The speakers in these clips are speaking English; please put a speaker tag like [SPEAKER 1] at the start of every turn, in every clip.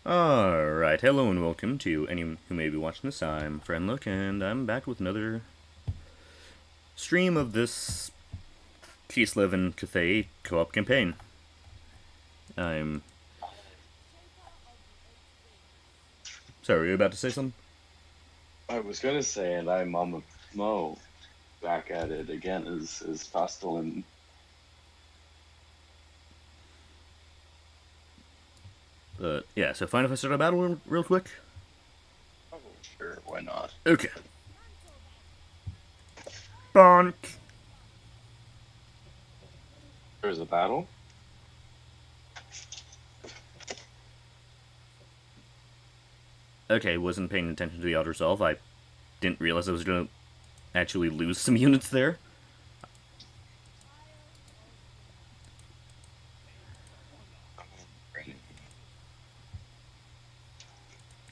[SPEAKER 1] Alright, hello and welcome to anyone who may be watching this. I'm Friendlook, and I'm back with another stream of this Kislev and Cathay co-op campaign. I'm... Sorry, were you about to say something?
[SPEAKER 2] I was gonna say, and I'm Mama Mo back at it again as Pastelin.
[SPEAKER 1] Yeah, so fine if I start a battle real quick?
[SPEAKER 2] Oh, sure, why not?
[SPEAKER 1] Okay. Bonk!
[SPEAKER 2] There's a battle?
[SPEAKER 1] Okay, wasn't paying attention to the auto-resolve. I didn't realize I was gonna actually lose some units there.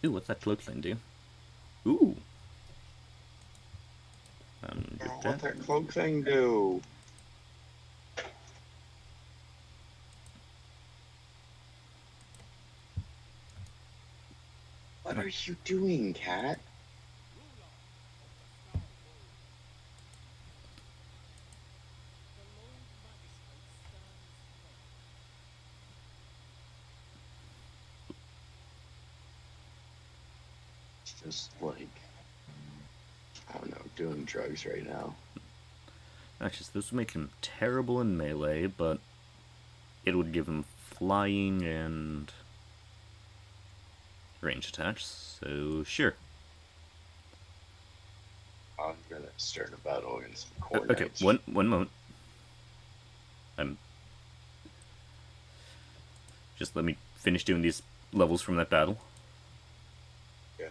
[SPEAKER 1] Ooh, what's that cloak thing do? Ooh.
[SPEAKER 2] What'd that cloak thing do? What are you doing, cat? It's just like, I don't know, doing drugs right now.
[SPEAKER 1] Actually, this would make him terrible in melee, but it would give him flying and range attacks, so sure.
[SPEAKER 2] I'm gonna start a battle against the core
[SPEAKER 1] Okay,
[SPEAKER 2] knights.
[SPEAKER 1] one moment. Just let me finish doing these levels from that battle.
[SPEAKER 2] Okay.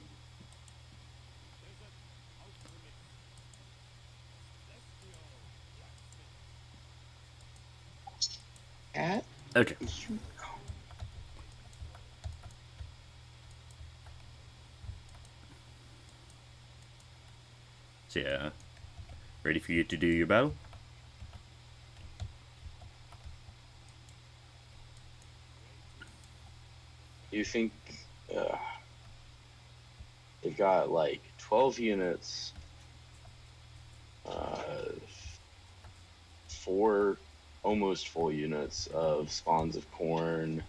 [SPEAKER 2] Cat?
[SPEAKER 1] Okay. So yeah, ready for you to do your battle?
[SPEAKER 2] You think they've got like 12 units, 4 almost full units of spawns of corn,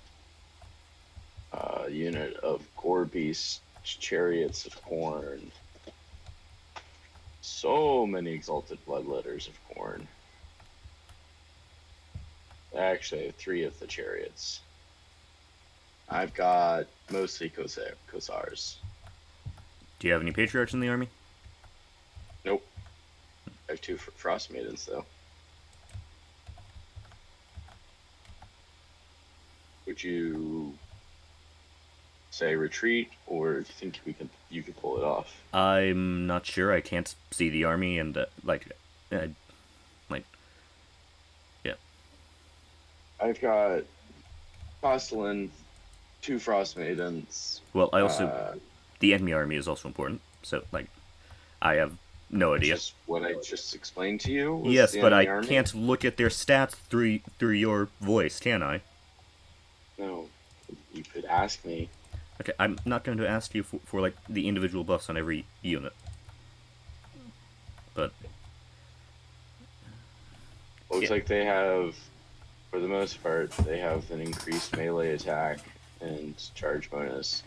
[SPEAKER 2] unit of gore beast chariots of corn, so many exalted bloodletters of corn. Actually, I have 3 of the chariots. I've got mostly Kosars.
[SPEAKER 1] Do you have any patriarchs in the army?
[SPEAKER 2] Nope. I have 2 frost maidens though. Would you say retreat, or do you think you could pull it off?
[SPEAKER 1] I'm not sure. I can't see the army, and yeah.
[SPEAKER 2] I've got Pastelin, 2 frost maidens.
[SPEAKER 1] Well, I also the enemy army is also important. So I have no idea.
[SPEAKER 2] Just what I just explained to you.
[SPEAKER 1] Yes, but I
[SPEAKER 2] army?
[SPEAKER 1] can't look at their stats through your voice, can I?
[SPEAKER 2] No, you could ask me.
[SPEAKER 1] Okay, I'm not going to ask you for like the individual buffs on every unit. But
[SPEAKER 2] Looks like they have, for the most part, they have an increased melee attack and charge bonus,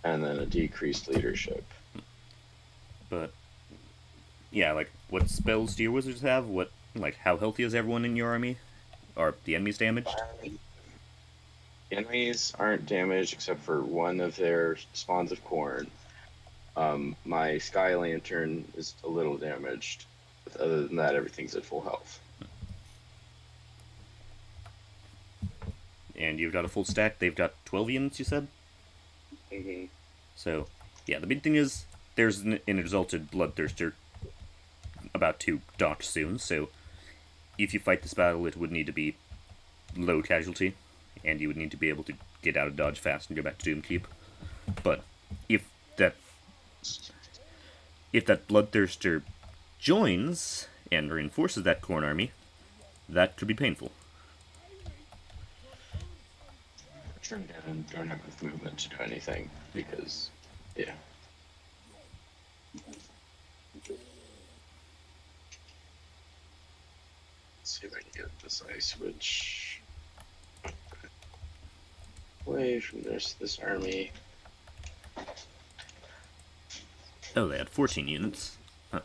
[SPEAKER 2] and then a decreased leadership.
[SPEAKER 1] But yeah, like what spells do your wizards have? What how healthy is everyone in your army? Are the enemies damaged?
[SPEAKER 2] Enemies aren't damaged except for one of their spawns of corn. My Sky Lantern is a little damaged. But other than that, everything's at full health.
[SPEAKER 1] And you've got a full stack. They've got 12 units, you said?
[SPEAKER 2] Mm-hmm.
[SPEAKER 1] So, yeah, the big thing is there's an exalted bloodthirster about to dock soon, so if you fight this battle, it would need to be low casualty, and you would need to be able to get out of dodge fast and go back to Doomkeep. But if that bloodthirster joins and reinforces that corn army, that could be painful.
[SPEAKER 2] turned in and don't have enough movement to do anything because, yeah. Let's see if I can get this ice switch away from this army.
[SPEAKER 1] Oh, they had 14 units. Huh.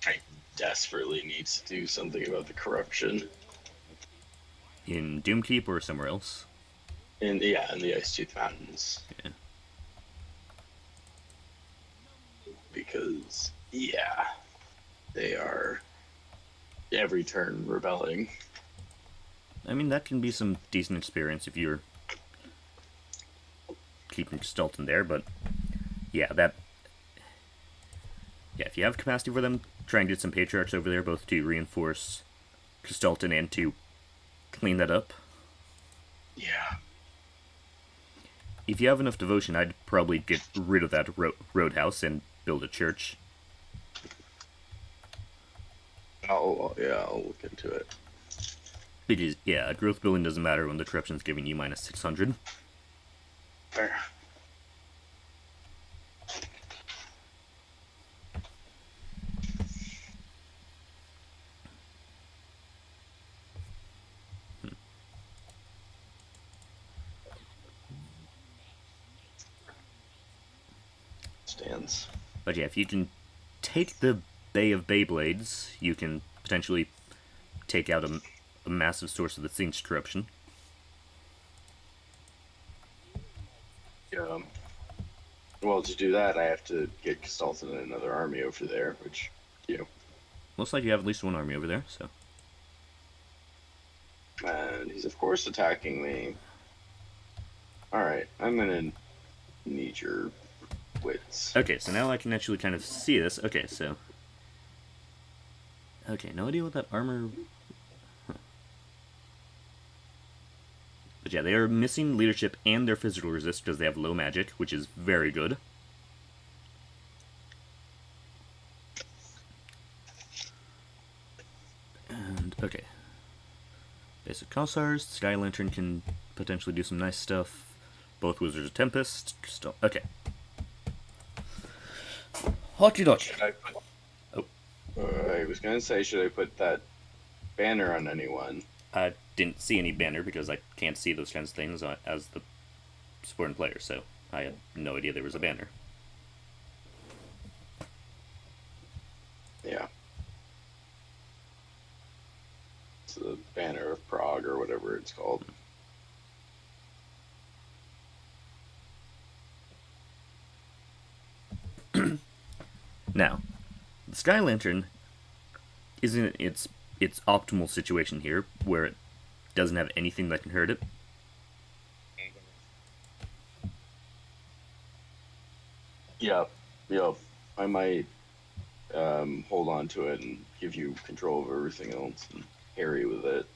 [SPEAKER 2] I desperately need to do something about the corruption.
[SPEAKER 1] In Doomkeep or somewhere else?
[SPEAKER 2] In the Icetooth Mountains.
[SPEAKER 1] Yeah.
[SPEAKER 2] Because, yeah, they are every turn rebelling.
[SPEAKER 1] I mean, that can be some decent experience if you're keeping Stilton there, but yeah, if you have capacity for them, try and get some Patriarchs over there, both to reinforce Castalton and to clean that up.
[SPEAKER 2] Yeah.
[SPEAKER 1] If you have enough devotion, I'd probably get rid of that roadhouse and build a church.
[SPEAKER 2] I'll look into it.
[SPEAKER 1] Because, yeah, growth building doesn't matter when the corruption's giving you minus 600.
[SPEAKER 2] Fair. Stands.
[SPEAKER 1] But yeah, if you can take the Bay of Beyblades, you can potentially take out a massive source of the Thinch corruption.
[SPEAKER 2] Yeah. Well, to do that, I have to get Castalton and another army over there, which,
[SPEAKER 1] Looks like you have at least one army over there, so.
[SPEAKER 2] And he's, of course, attacking me. Alright, I'm gonna need your wits.
[SPEAKER 1] Okay, so now I can actually kind of see this. Okay, so. Okay, no idea what that armor. Huh. But yeah, they are missing leadership and their physical resist because they have low magic, which is very good. And, okay. Basic Cossars, Sky Lantern can potentially do some nice stuff. Both Wizards of Tempest. Okay. Hockey dockey.
[SPEAKER 2] I was gonna say, should I put that banner on anyone?
[SPEAKER 1] I didn't see any banner because I can't see those kinds of things as the supporting player, so I had no idea there was a banner.
[SPEAKER 2] Yeah. It's the Banner of Prague or whatever it's called.
[SPEAKER 1] Now, the Sky Lantern isn't its optimal situation here, where it doesn't have anything that can hurt it.
[SPEAKER 2] Yep. I might hold on to it and give you control of everything else and harry with it.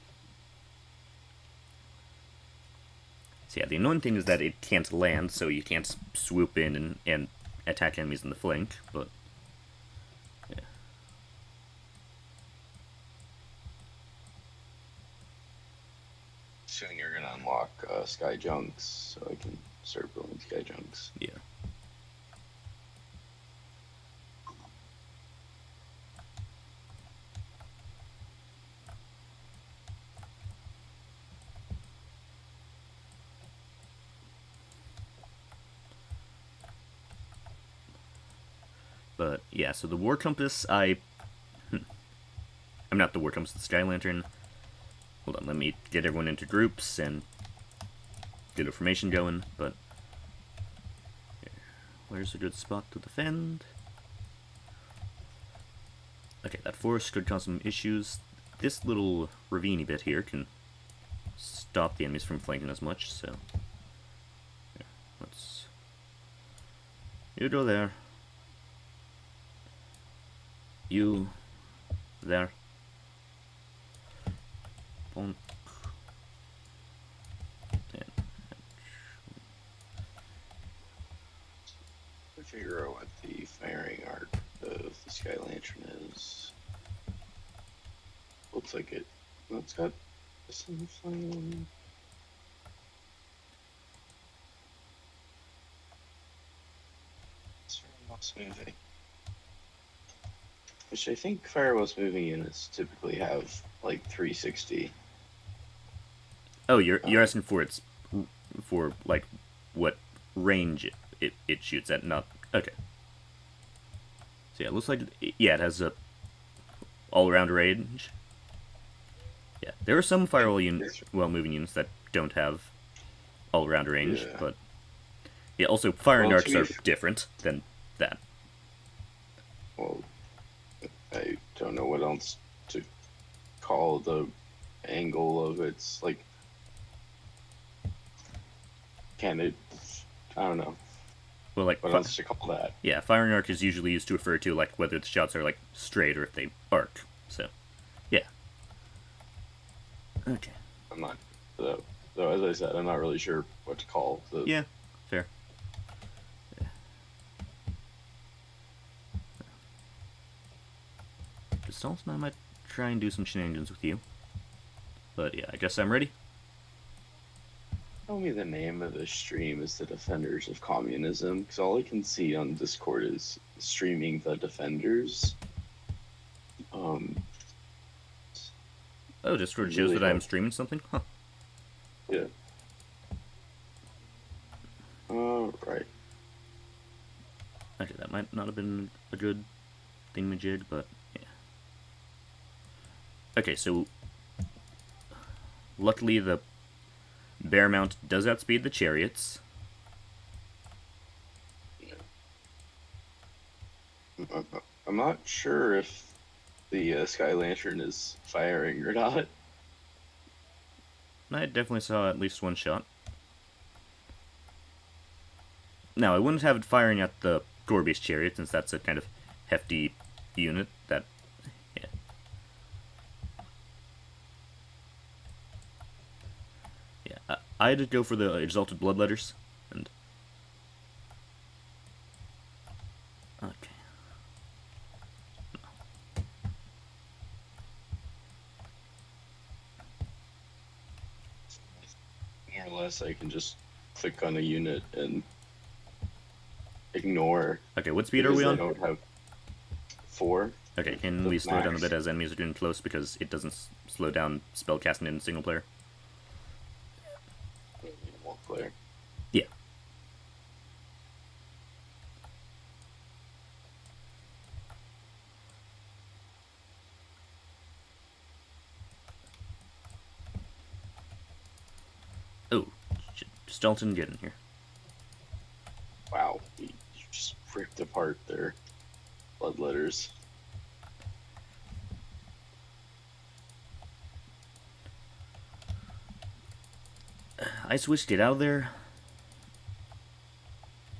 [SPEAKER 1] So yeah, the annoying thing is that it can't land, so you can't swoop in and attack enemies in the flank, but yeah.
[SPEAKER 2] Soon you're gonna unlock Sky Junks, so I can start building Sky Junks.
[SPEAKER 1] Yeah. But yeah, so the War Compass, I'm not the War Compass, the Sky Lantern. Hold on, let me get everyone into groups and get a formation going, but where's a good spot to defend? Okay, that forest could cause some issues. This little ravine bit here can stop the enemies from flanking as much, so. Yeah. You go there. You there. Bonk.
[SPEAKER 2] Figure out what the firing arc of the Sky Lantern is. Looks like it. Well, it's got some flame. It's firewall's moving. Which I think firewall's moving units typically have like 360.
[SPEAKER 1] Oh, you're asking for its for like what range it shoots at, not okay. So yeah, it looks like it has a all around range. Yeah, there are some firewall units, moving units that don't have all around range, but yeah, also firing arcs are different than that.
[SPEAKER 2] Well, I don't know what else to call the angle of its like. Can it? I don't know.
[SPEAKER 1] Well, like
[SPEAKER 2] what else to call that?
[SPEAKER 1] Yeah, firing arc is usually used to refer to like whether the shots are like straight or if they arc. So, yeah. Okay.
[SPEAKER 2] I'm not. So as I said, I'm not really sure what to call the.
[SPEAKER 1] Yeah, fair. Dalton, I might try and do some shenanigans with you. But yeah, I guess I'm ready.
[SPEAKER 2] Tell me the name of the stream is the Defenders of Communism, because all I can see on Discord is streaming the Defenders.
[SPEAKER 1] Oh, Discord shows that I'm streaming something? Huh.
[SPEAKER 2] Yeah. Right.
[SPEAKER 1] Okay, that might not have been a good thingamajig, but yeah. Okay, so luckily the bear mount does outspeed the chariots.
[SPEAKER 2] Yeah. I'm not sure if the Sky Lantern is firing or not.
[SPEAKER 1] I definitely saw at least one shot. Now, I wouldn't have it firing at the Gorby's chariot, since that's a kind of hefty unit that... yeah. Yeah, I had to go for the Exalted Bloodletters, and... okay.
[SPEAKER 2] More or less, I can just click on a unit and ignore.
[SPEAKER 1] Okay, what speed are we on?
[SPEAKER 2] I don't have 4.
[SPEAKER 1] Okay, can we slow down a bit as enemies are getting close, because it doesn't slow down spellcasting in single player?
[SPEAKER 2] One player.
[SPEAKER 1] Yeah. Oh, Stelton, get in here.
[SPEAKER 2] Wow, you just ripped apart their bloodletters.
[SPEAKER 1] I switched it out of there.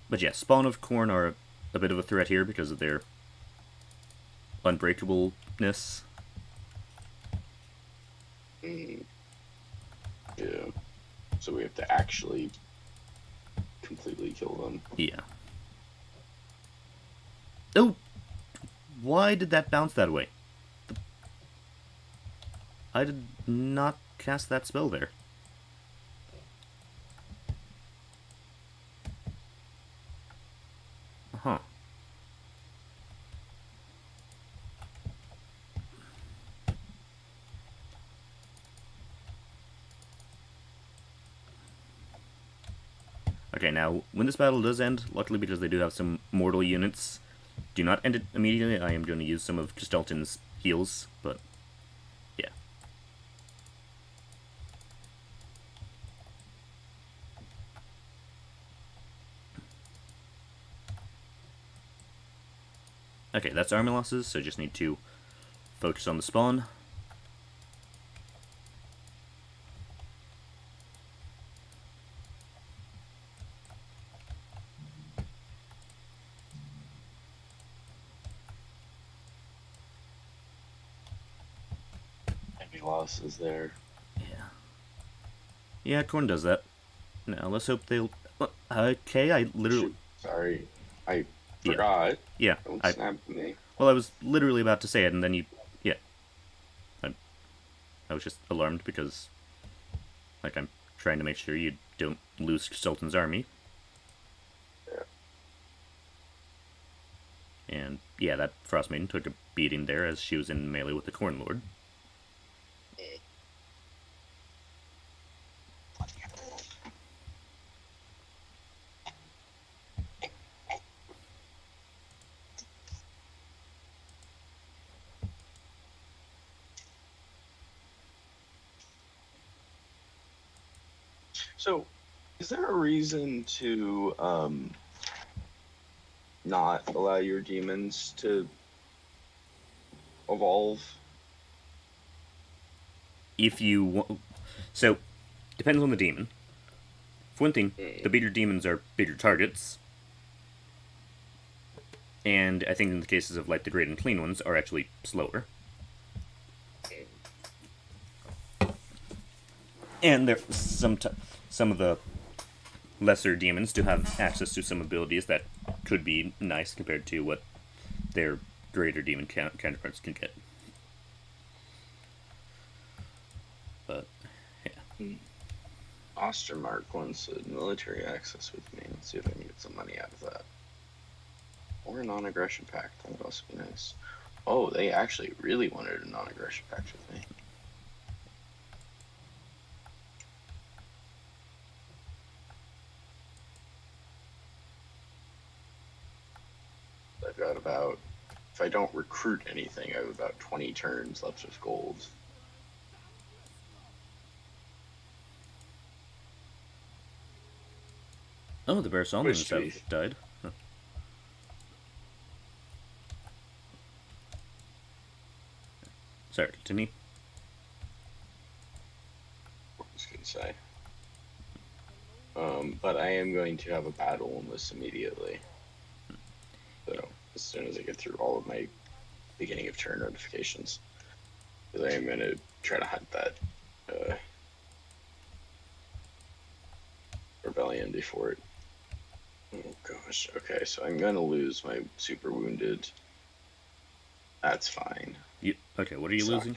[SPEAKER 1] But yeah, Spawn of Corn are a bit of a threat here because of their unbreakableness.
[SPEAKER 2] Yeah. So we have to actually completely kill them.
[SPEAKER 1] Yeah. Oh! Why did that bounce that way? I did not cast that spell there. Huh. Okay, now, when this battle does end, luckily because they do have some mortal units, do not end it immediately. I am going to use some of Gestalton's heals, but yeah. Okay, that's army losses, so just need to focus on the spawn.
[SPEAKER 2] Any losses there?
[SPEAKER 1] Yeah. Yeah, Corn does that. Now, let's hope they'll... Okay, I literally...
[SPEAKER 2] Shoot, sorry, I
[SPEAKER 1] Yeah.
[SPEAKER 2] forgot.
[SPEAKER 1] Yeah,
[SPEAKER 2] Don't snap at me.
[SPEAKER 1] Well, I was literally about to say it, and then you... Yeah. I was just alarmed because... Like, I'm trying to make sure you don't lose Sultan's army.
[SPEAKER 2] Yeah.
[SPEAKER 1] And, yeah, that Frost Maiden took a beating there as she was in melee with the Corn Lord.
[SPEAKER 2] So, is there a reason to not allow your demons to evolve?
[SPEAKER 1] If you want... So, depends on the demon. For one thing, the bigger demons are bigger targets. And I think in the cases of, like, the great and clean ones, are actually slower. And there some of the lesser demons do have access to some abilities that could be nice compared to what their greater demon counterparts can get. But, yeah.
[SPEAKER 2] Ostermark wants a military access with me. Let's see if I can get some money out of that. Or a non-aggression pact. That would also be nice. Oh, they actually really wanted a non-aggression pact with me. I've got about, if I don't recruit anything, I have about 20 turns left of gold.
[SPEAKER 1] Oh, the Bear Solomons have died. Huh. Sorry, continue.
[SPEAKER 2] What was I going to say? But I am going to have a battle on this immediately. So, as soon as I get through all of my beginning of turn notifications. Because I am going to try to hunt that rebellion before it. Oh gosh, okay, so I'm going to lose my super wounded. That's fine.
[SPEAKER 1] Okay, what are you losing?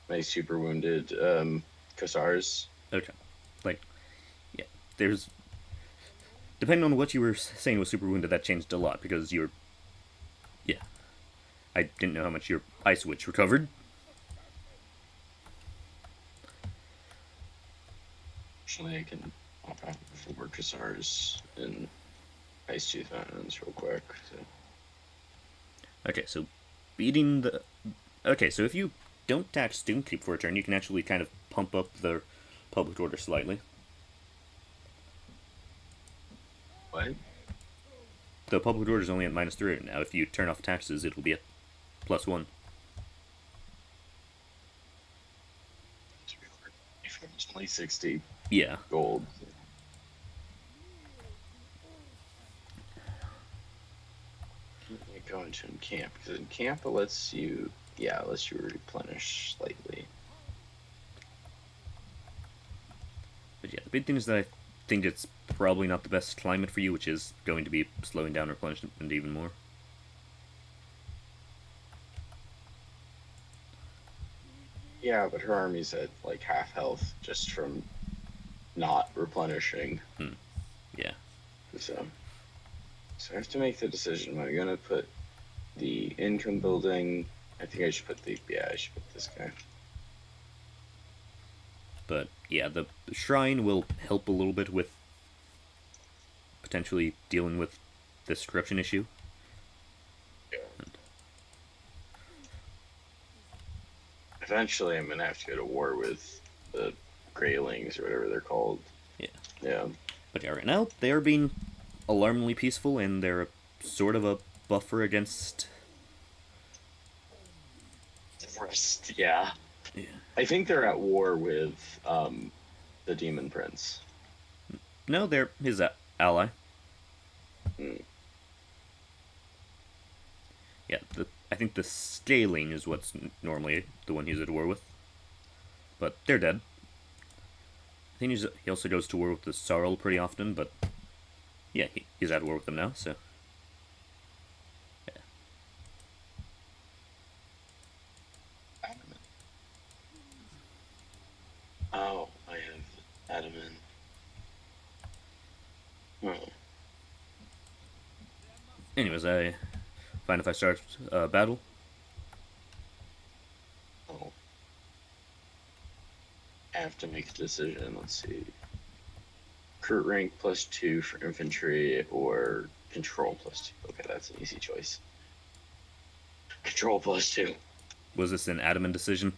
[SPEAKER 2] My super wounded Khazars.
[SPEAKER 1] Okay. Like, yeah, there's... Depending on what you were saying was super wounded, that changed a lot, because you're... Yeah. I didn't know how much your Ice Witch recovered.
[SPEAKER 2] Actually, I can pop out 4 Khazars in Ice Tooth Mountains real quick. So.
[SPEAKER 1] Okay, so beating the... Okay, so if you don't tax Doomkeep for a turn, you can actually kind of pump up the public order slightly.
[SPEAKER 2] What?
[SPEAKER 1] The public order is only at -3 now. If you turn off taxes, it'll be at +1.
[SPEAKER 2] It's only 60
[SPEAKER 1] Yeah.
[SPEAKER 2] gold. Go into camp, because in camp it lets you, lets you replenish slightly.
[SPEAKER 1] But yeah, the big thing is that I think it's probably not the best climate for you, which is going to be slowing down replenishment even more.
[SPEAKER 2] Yeah, but her army's at like half health just from not replenishing.
[SPEAKER 1] Yeah.
[SPEAKER 2] So I have to make the decision. Am I gonna put the income building? I think I should put I should put this guy.
[SPEAKER 1] But yeah, the shrine will help a little bit with potentially dealing with this corruption issue.
[SPEAKER 2] Yeah. Eventually, I'm gonna have to go to war with the Greylings or whatever they're called.
[SPEAKER 1] Yeah.
[SPEAKER 2] Yeah.
[SPEAKER 1] But yeah, right now they are being alarmingly peaceful, and they're sort of a buffer against.
[SPEAKER 2] Yeah.
[SPEAKER 1] Yeah.
[SPEAKER 2] I think they're at war with the Demon Prince.
[SPEAKER 1] No, they're his ally.
[SPEAKER 2] Mm.
[SPEAKER 1] Yeah, I think the Scaling is what's normally the one he's at war with. But they're dead. I think he also goes to war with the Sarl pretty often, but yeah, he's at war with them now, so. Yeah.
[SPEAKER 2] Adamant. Oh, I have adamant. Oh.
[SPEAKER 1] Anyways, I find if I start battle.
[SPEAKER 2] Oh. I have to make a decision. Let's see. Recruit rank +2 for infantry or control +2. Okay, that's an easy choice. Control +2.
[SPEAKER 1] Was this an adamant decision?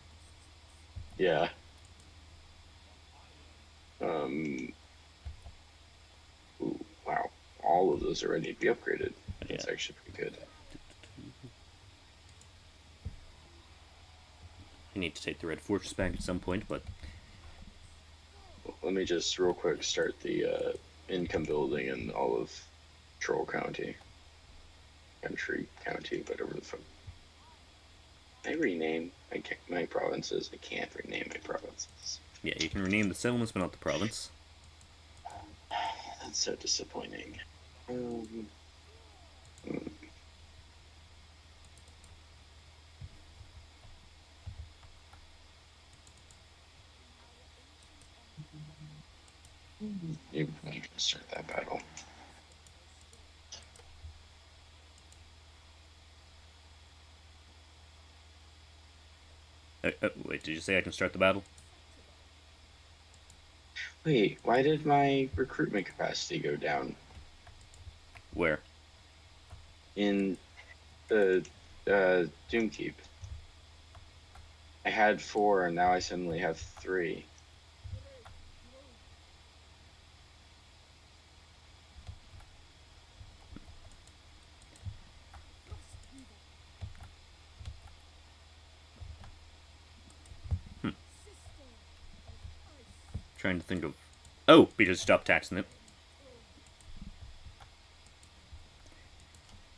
[SPEAKER 2] Yeah. Ooh, wow. All of those are ready to be upgraded. That's actually pretty good.
[SPEAKER 1] I need to take the Red Fortress back at some point, but
[SPEAKER 2] Let me just real quick start the income building in all of Troll County. Country County, whatever the fuck. I rename my provinces. I can't rename my provinces.
[SPEAKER 1] yeah, you can rename the settlements, but not the province.
[SPEAKER 2] That's so disappointing. You can start that battle.
[SPEAKER 1] Wait, did you say I can start the battle?
[SPEAKER 2] Wait, why did my recruitment capacity go down?
[SPEAKER 1] Where?
[SPEAKER 2] In the Doomkeep. I had 4 and now I suddenly have 3.
[SPEAKER 1] Trying to think of. Oh, because stop taxing it.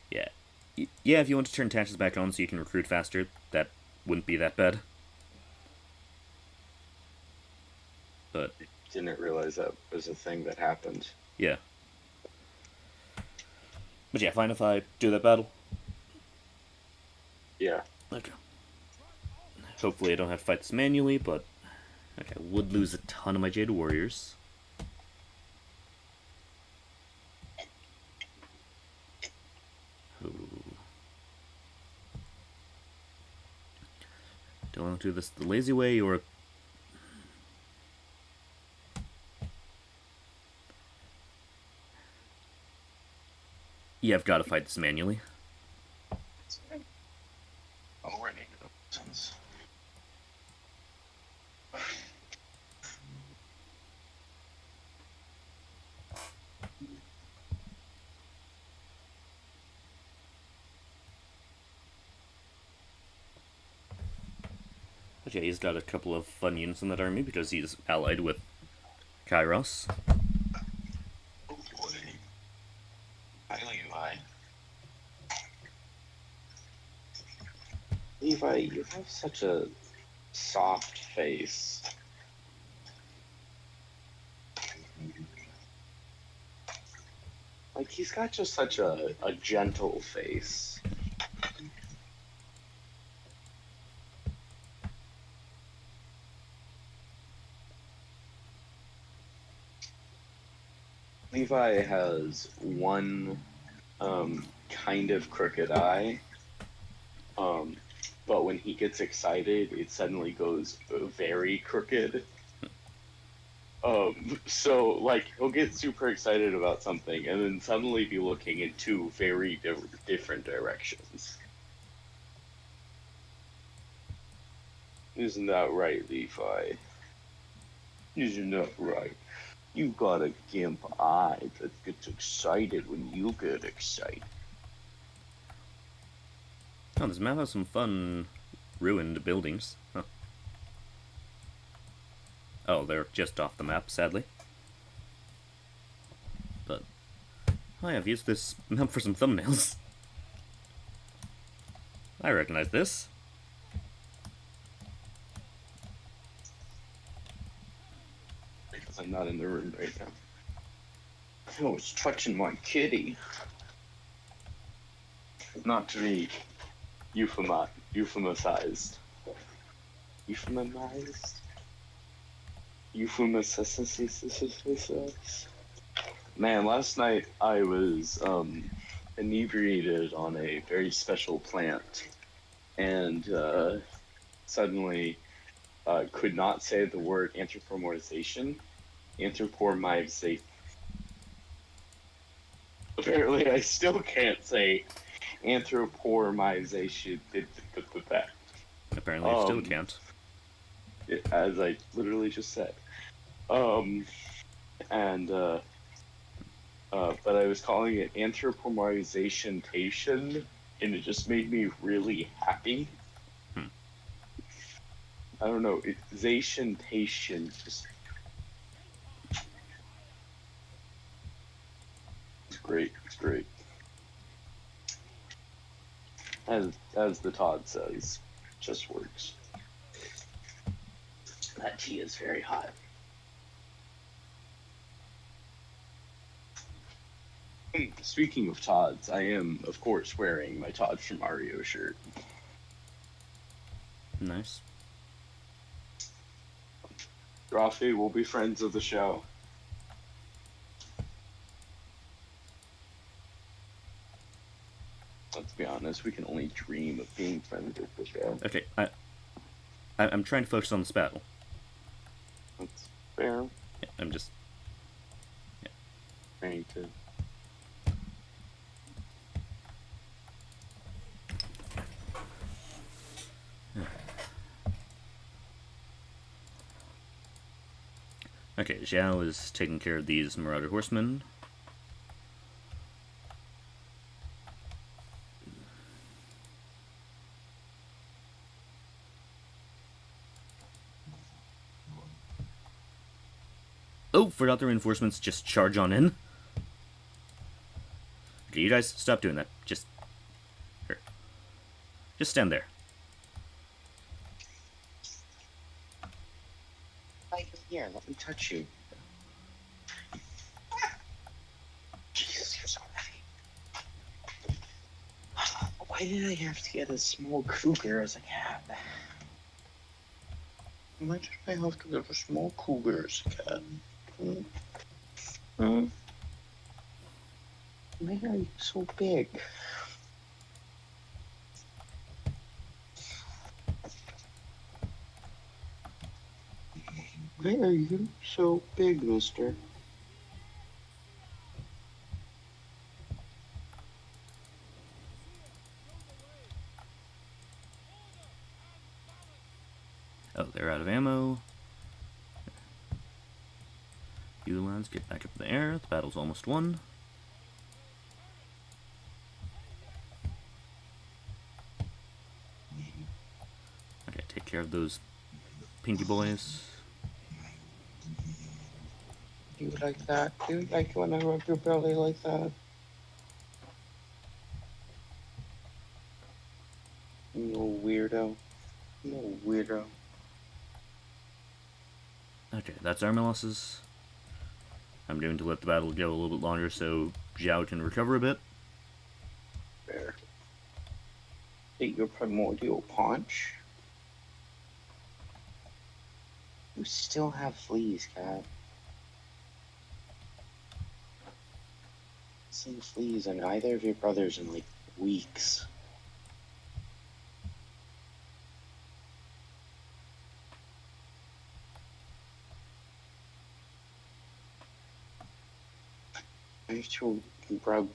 [SPEAKER 1] Yeah. Yeah, if you want to turn taxes back on so you can recruit faster, that wouldn't be that bad. But
[SPEAKER 2] Didn't realize that was a thing that happened.
[SPEAKER 1] yeah. But yeah, fine if I do that battle.
[SPEAKER 2] Yeah.
[SPEAKER 1] Okay. Hopefully I don't have to fight this manually, but okay, I would lose a ton of my Jade Warriors. Ooh. Do I want to do this the lazy way or? Yeah, I've got to fight this manually.
[SPEAKER 2] Already.
[SPEAKER 1] But yeah, he's got a couple of fun units in that army because he's allied with Kairos.
[SPEAKER 2] Oh boy. Levi. Levi, you have such a soft face. Like, he's got just such a gentle face. Levi has one kind of crooked eye, but when he gets excited, it suddenly goes very crooked. So, like, he'll get super excited about something and then suddenly be looking in 2 very different directions. Isn't that right, Levi? Isn't that right? You got a gimp eye that gets excited when you get excited.
[SPEAKER 1] Oh, this map has some fun ruined buildings. Huh. Oh, they're just off the map, sadly. But I've used this map for some thumbnails. I recognize this.
[SPEAKER 2] Because I'm not in the room right now. I was touching my kitty. Not to be euphematized. Euphemized? Man, last night I was inebriated on a very special plant, and suddenly could not say the word anthropomorphization. Apparently, I still can't say anthropomorphization.
[SPEAKER 1] Apparently, you still can't.
[SPEAKER 2] As I literally just said. But I was calling it anthropomorphization, and it just made me really happy. I don't know, zation just... It's great, it's great. As the Todd says, just works. That tea is very hot. Speaking of Todds, I am, of course, wearing my Todd from Mario shirt.
[SPEAKER 1] Nice.
[SPEAKER 2] Rafi will be friends of the show. Let's be honest, we can only dream of being friends of the show.
[SPEAKER 1] Okay, I'm trying to focus on this battle.
[SPEAKER 2] That's fair.
[SPEAKER 1] Yeah, I'm just...
[SPEAKER 2] Yeah. Trying to...
[SPEAKER 1] Okay, Zhao is taking care of these Marauder Horsemen. Oh, forgot the reinforcements. Just charge on in. Okay, you guys, stop doing that. Just... Here. Just stand there.
[SPEAKER 2] Here, let me touch you. Jesus, you're so heavy. Why did I have to get a small cougar as a cat? Why did I have to get a small cougar as a cat? Why are you so big? Why are you so big, mister?
[SPEAKER 1] Oh, they're out of ammo. Ulans, get back up in the air. The battle's almost won. Okay, take care of those pinky boys.
[SPEAKER 2] You like that? Do you like when I rub your belly like that? You little weirdo. You little weirdo.
[SPEAKER 1] Okay, that's army losses. I'm going to let the battle go a little bit longer so Zhao can recover a bit.
[SPEAKER 2] Fair. Take your primordial punch. You still have fleas, cat. Seen fleas on either of your brothers in like weeks. I have to rub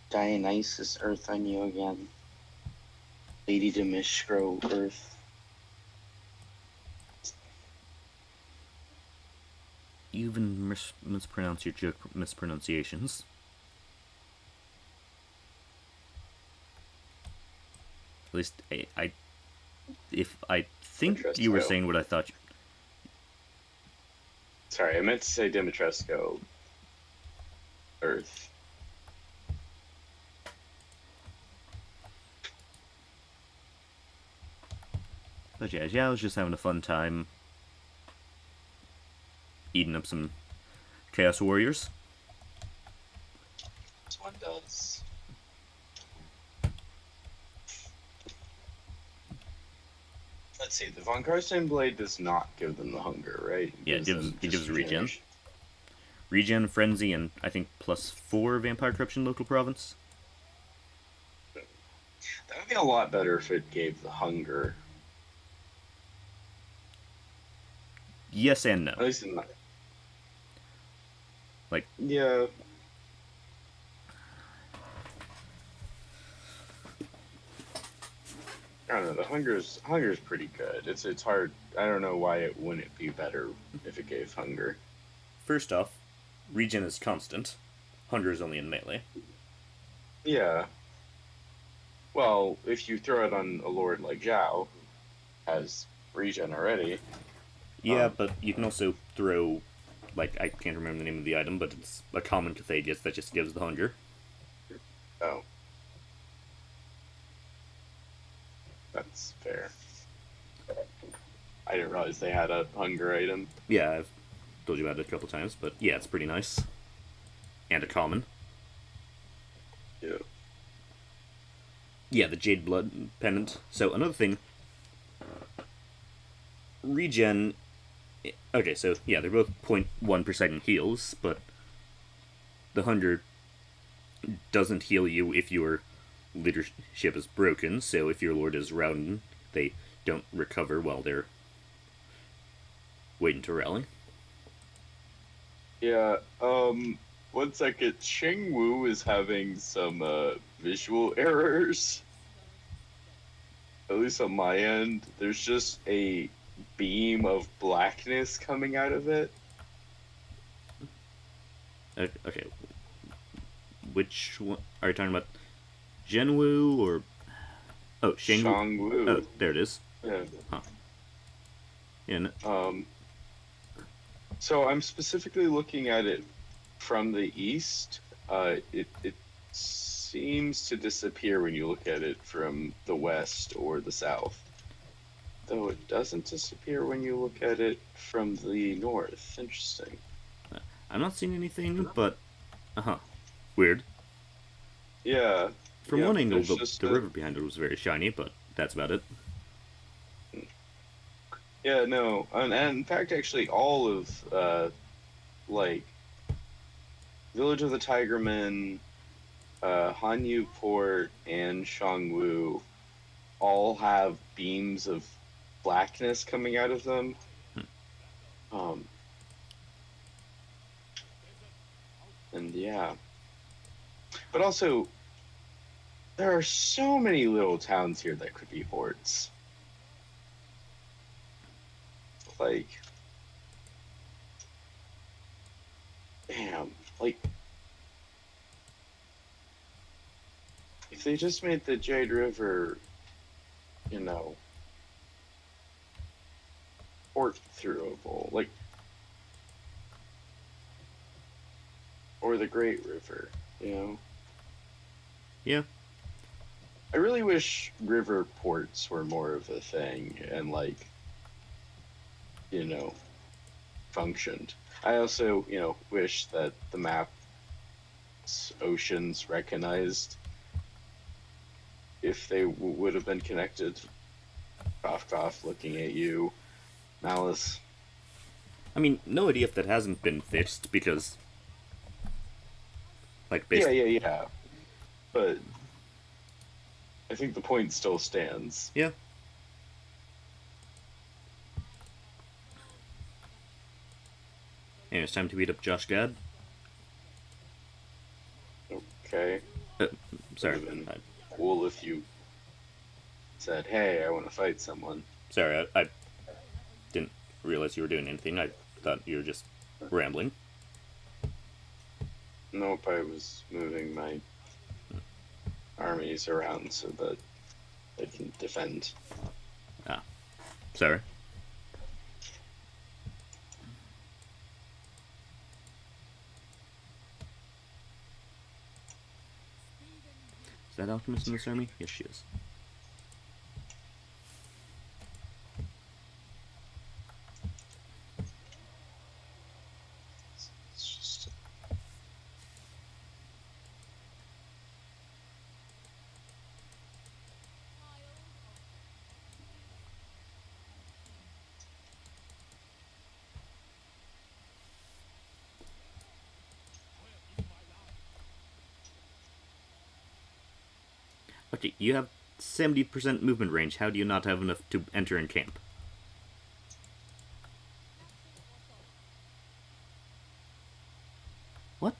[SPEAKER 2] Dionysus Earth on you again. Lady Demistro Earth.
[SPEAKER 1] You even mispronounce your joke mispronunciations. At least if I think you were saying what I thought.
[SPEAKER 2] Sorry, I meant to say Dimitrescu Earth.
[SPEAKER 1] But yeah, I was just having a fun time eating up some Chaos Warriors.
[SPEAKER 2] This one does. Let's see, the Von Karstein Blade does not give them the hunger, right?
[SPEAKER 1] Yeah, it gives regen. Regen, Frenzy, and I think +4 Vampire Corruption local province.
[SPEAKER 2] That would be a lot better if it gave the hunger.
[SPEAKER 1] Yes and no.
[SPEAKER 2] At least in that.
[SPEAKER 1] Like,
[SPEAKER 2] yeah. I don't know. The hunger's pretty good. It's hard. I don't know why it wouldn't be better if it gave hunger.
[SPEAKER 1] First off, regen is constant. Hunger is only in melee.
[SPEAKER 2] Yeah. Well, if you throw it on a lord like Zhao, who has regen already.
[SPEAKER 1] Yeah, but you can also throw, like, I can't remember the name of the item, but it's a common Cathay that just gives the hunger.
[SPEAKER 2] Oh. That's fair. I didn't realize they had a hunger item.
[SPEAKER 1] Yeah, I've told you about it a couple times, but yeah, it's pretty nice. And a common.
[SPEAKER 2] Yeah.
[SPEAKER 1] Yeah, the Jade Blood Pendant. So, another thing. Regen. Okay, so, yeah, they're both 0.1% in heals, but the hunger doesn't heal you if your leadership is broken, so if your lord is routed, they don't recover while they're waiting to rally.
[SPEAKER 2] Yeah, 1 second. Sheng Wu is having some visual errors. At least on my end. There's just a beam of blackness coming out of it.
[SPEAKER 1] Okay. Which one? Are you talking about Zhenwu or... Oh,
[SPEAKER 2] Shang Wu.
[SPEAKER 1] Oh, there it is.
[SPEAKER 2] Yeah.
[SPEAKER 1] Huh. Yeah,
[SPEAKER 2] So I'm specifically looking at it from the east. It seems to disappear when you look at it from the west or the south. Though it doesn't disappear when you look at it from the north. Interesting.
[SPEAKER 1] I'm not seeing anything, but... Weird.
[SPEAKER 2] Yeah.
[SPEAKER 1] From one angle, the river behind it was very shiny, but that's about it.
[SPEAKER 2] Yeah, no. And in fact, actually, all of, Village of the Tigermen, Hanyu Port, and Shangwu all have beams of blackness coming out of them. And yeah. But also, there are so many little towns here that could be hordes. Like, damn, like, if they just made the Jade River, port throughable, like, or the Great River,
[SPEAKER 1] Yeah.
[SPEAKER 2] I really wish river ports were more of a thing and, functioned. I also, wish that the map's oceans recognized if they would have been connected. Cough, cough, looking at you. Malice.
[SPEAKER 1] I mean, no idea if that hasn't been fixed, because...
[SPEAKER 2] Yeah. But I think the point still stands.
[SPEAKER 1] Yeah. Anyway, it's time to beat up Josh Gad.
[SPEAKER 2] Okay.
[SPEAKER 1] Sorry.
[SPEAKER 2] Cool if you said, hey, I want to fight someone.
[SPEAKER 1] Sorry, I didn't realize you were doing anything. I thought you were just rambling.
[SPEAKER 2] Nope, I was moving my armies around so that they can defend.
[SPEAKER 1] Ah. Sorry. Is that Alchemist in this army? Yes, she is. Okay, you have 70% movement range. How do you not have enough to enter in camp? What?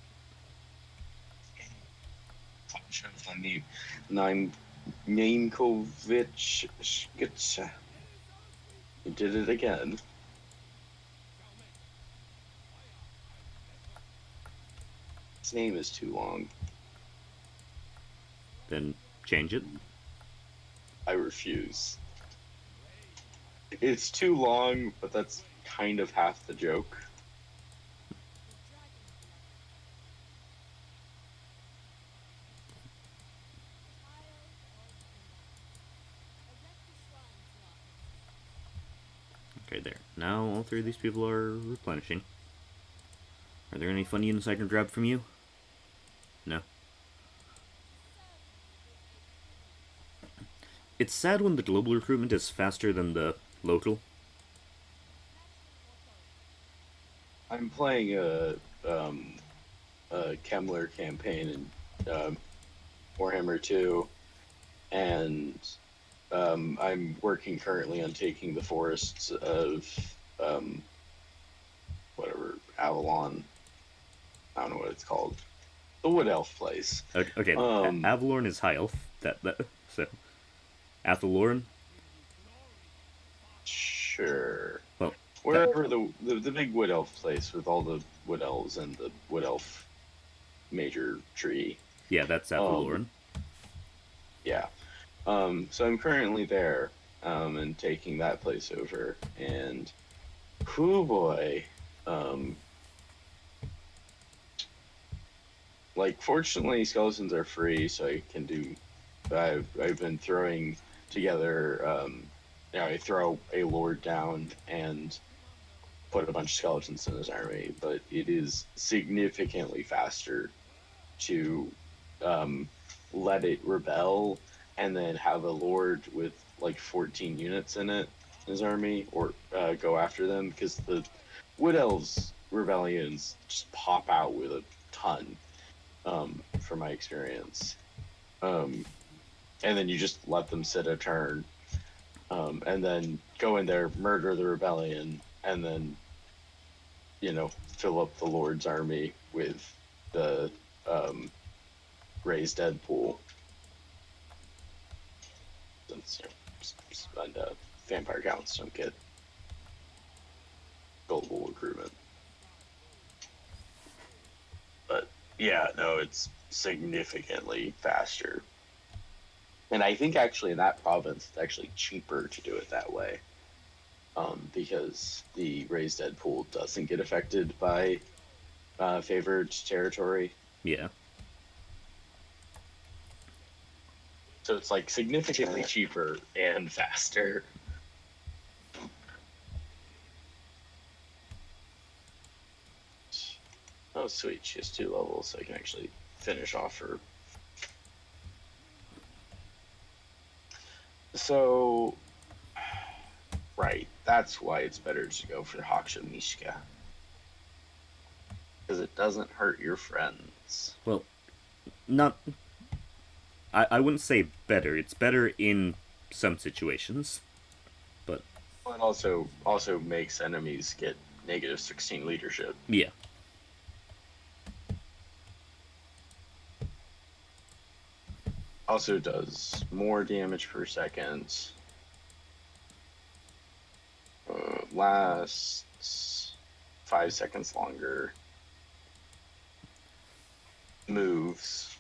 [SPEAKER 2] Nankovic. You did it again. His name is too long.
[SPEAKER 1] Then change it.
[SPEAKER 2] I refuse. It's too long, but that's kind of half the joke.
[SPEAKER 1] Okay, there. Now all three of these people are replenishing. Are there any fun units I can grab from you? No. It's sad when the global recruitment is faster than the local.
[SPEAKER 2] I'm playing a Kemmler campaign in Warhammer 2, and I'm working currently on taking the forests of whatever, Avalon. I don't know what it's called. The Wood Elf place.
[SPEAKER 1] Okay, Avalorn is high elf. So Athaloran?
[SPEAKER 2] Sure.
[SPEAKER 1] Well,
[SPEAKER 2] wherever the big Wood Elf place with all the Wood Elves and the Wood Elf major tree.
[SPEAKER 1] Yeah, that's Athaloran.
[SPEAKER 2] Yeah. So I'm currently there, and taking that place over, and whoo boy, like, fortunately skeletons are free, so I can do. I've been throwing together. I throw a lord down and put a bunch of skeletons in his army, but it is significantly faster to let it rebel and then have a lord with like 14 units in his army, or go after them, because the Wood Elves rebellions just pop out with a ton, from my experience. And then you just let them sit a turn, and then go in there, murder the rebellion, and then, fill up the Lord's army with the raised dead pool. Since vampire counts don't get global recruitment. But yeah, no, it's significantly faster. And I think actually in that province, it's actually cheaper to do it that way, because the raised dead pool doesn't get affected by favored territory.
[SPEAKER 1] Yeah.
[SPEAKER 2] So it's like significantly cheaper and faster. Oh, sweet. She has 2 levels, so I can actually finish off her. So, right. That's why it's better to go for Haksha Mishka. Because it doesn't hurt your friends.
[SPEAKER 1] Well, not... I wouldn't say better. It's better in some situations, but...
[SPEAKER 2] Well, it also makes enemies get negative 16 leadership.
[SPEAKER 1] Yeah.
[SPEAKER 2] Also does more damage per second. Lasts 5 seconds longer. Moves,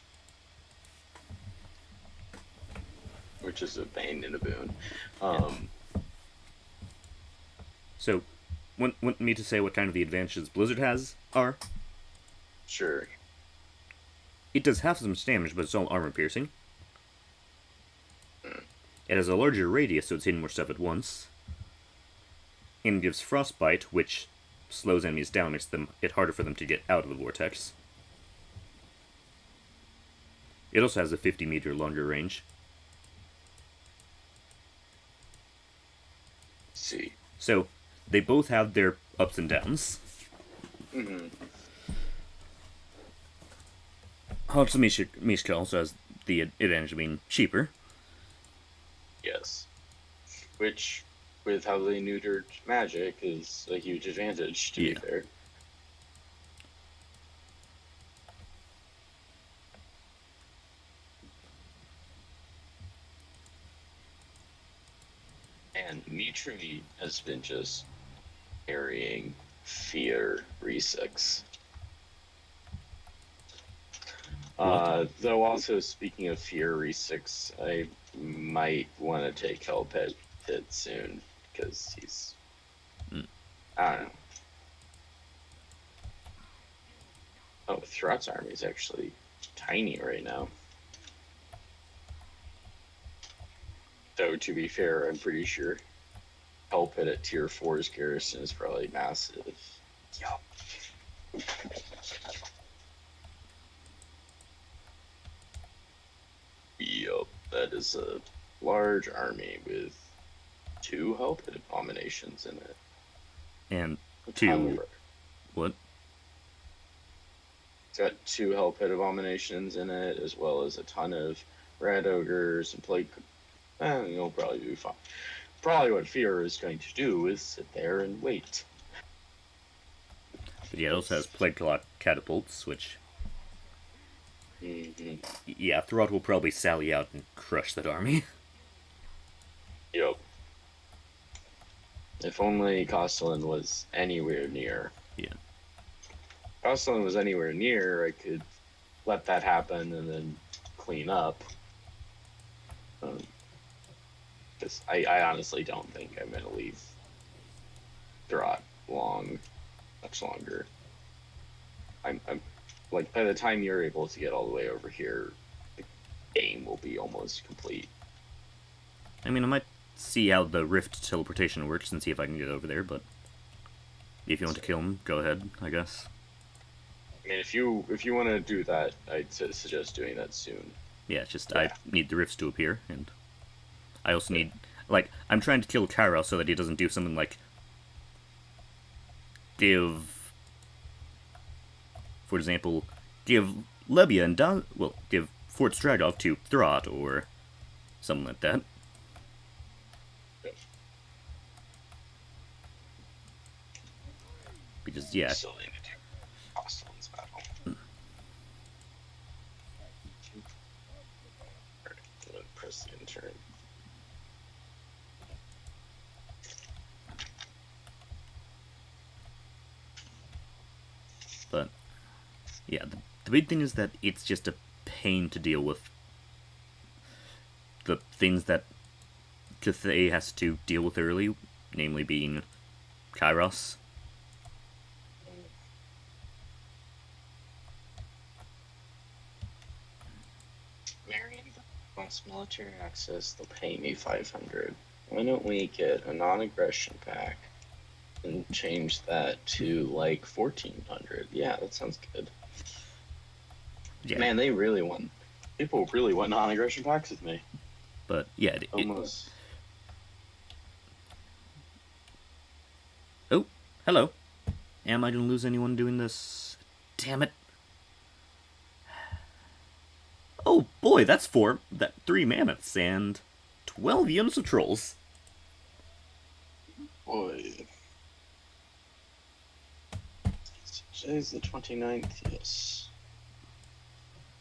[SPEAKER 2] which is a bane and a boon.
[SPEAKER 1] So, want me to say what kind of the advantages Blizzard are?
[SPEAKER 2] Sure.
[SPEAKER 1] It does half as much damage, but it's all armor piercing. It has a larger radius, so it's hitting more stuff at once. And it gives Frostbite, which slows enemies down, makes it harder for them to get out of the vortex. It also has a 50-meter longer range.
[SPEAKER 2] See.
[SPEAKER 1] So, they both have their ups and downs.
[SPEAKER 2] Mm-hmm.
[SPEAKER 1] Haksha Mishka also has the advantage of being cheaper.
[SPEAKER 2] Yes. Which, with how they neutered magic, is a huge advantage, to be fair. And Mitri has been just carrying Fear Re6. Though also, speaking of Fear Re6, I might want to take Hellpit soon, because he's... I don't know. Oh, Throt's army is actually tiny right now. Though, to be fair, I'm pretty sure Hellpit at tier 4's garrison is probably massive. Yup. Yup, that is a large army with 2 Hellpit abominations in it.
[SPEAKER 1] And 2... What?
[SPEAKER 2] It's got 2 Hellpit abominations in it, as well as a ton of red ogres and plague. You'll probably do fine. Probably what Fear is going to do is sit there and wait.
[SPEAKER 1] But yeah, it also has plague catapults, which... Yeah, Throt will probably sally out and crush that army.
[SPEAKER 2] Yup. If only Castellan was anywhere near.
[SPEAKER 1] Yeah.
[SPEAKER 2] If Castellan was anywhere near, I could let that happen and then clean up. Because I honestly don't think I'm going to leave Throt much longer. I'm like, by the time you're able to get all the way over here, the game will be almost complete.
[SPEAKER 1] I mean, I might see how the Rift teleportation works and see if I can get over there, but if you want to kill him, go ahead, I guess.
[SPEAKER 2] I mean, if you want to do that, I'd suggest doing that soon.
[SPEAKER 1] Yeah, it's just, I need the Rifts to appear, and I also need, like, I'm trying to kill Kara so that he doesn't do something like for example, give Lebia and give Fort Stragov to Throt, or something like that.
[SPEAKER 2] Yep.
[SPEAKER 1] Because, yeah.
[SPEAKER 2] Still need to do Castellan's battle. Alright, press the turn.
[SPEAKER 1] But, yeah, the big thing is that it's just a pain to deal with the things that Cathay has to deal with early, namely being Kairos.
[SPEAKER 2] Marion wants military access, they'll pay me 500. Why don't we get a non-aggression pack and change that to like 1400? Yeah, that sounds good. Yeah. Man, people really want non-aggression packs with me.
[SPEAKER 1] But yeah,
[SPEAKER 2] almost.
[SPEAKER 1] Oh, hello. Am I gonna lose anyone doing this? Damn it. Oh boy, that's 3 mammoths and 12 units of trolls.
[SPEAKER 2] Boy. Today's the 29th, yes.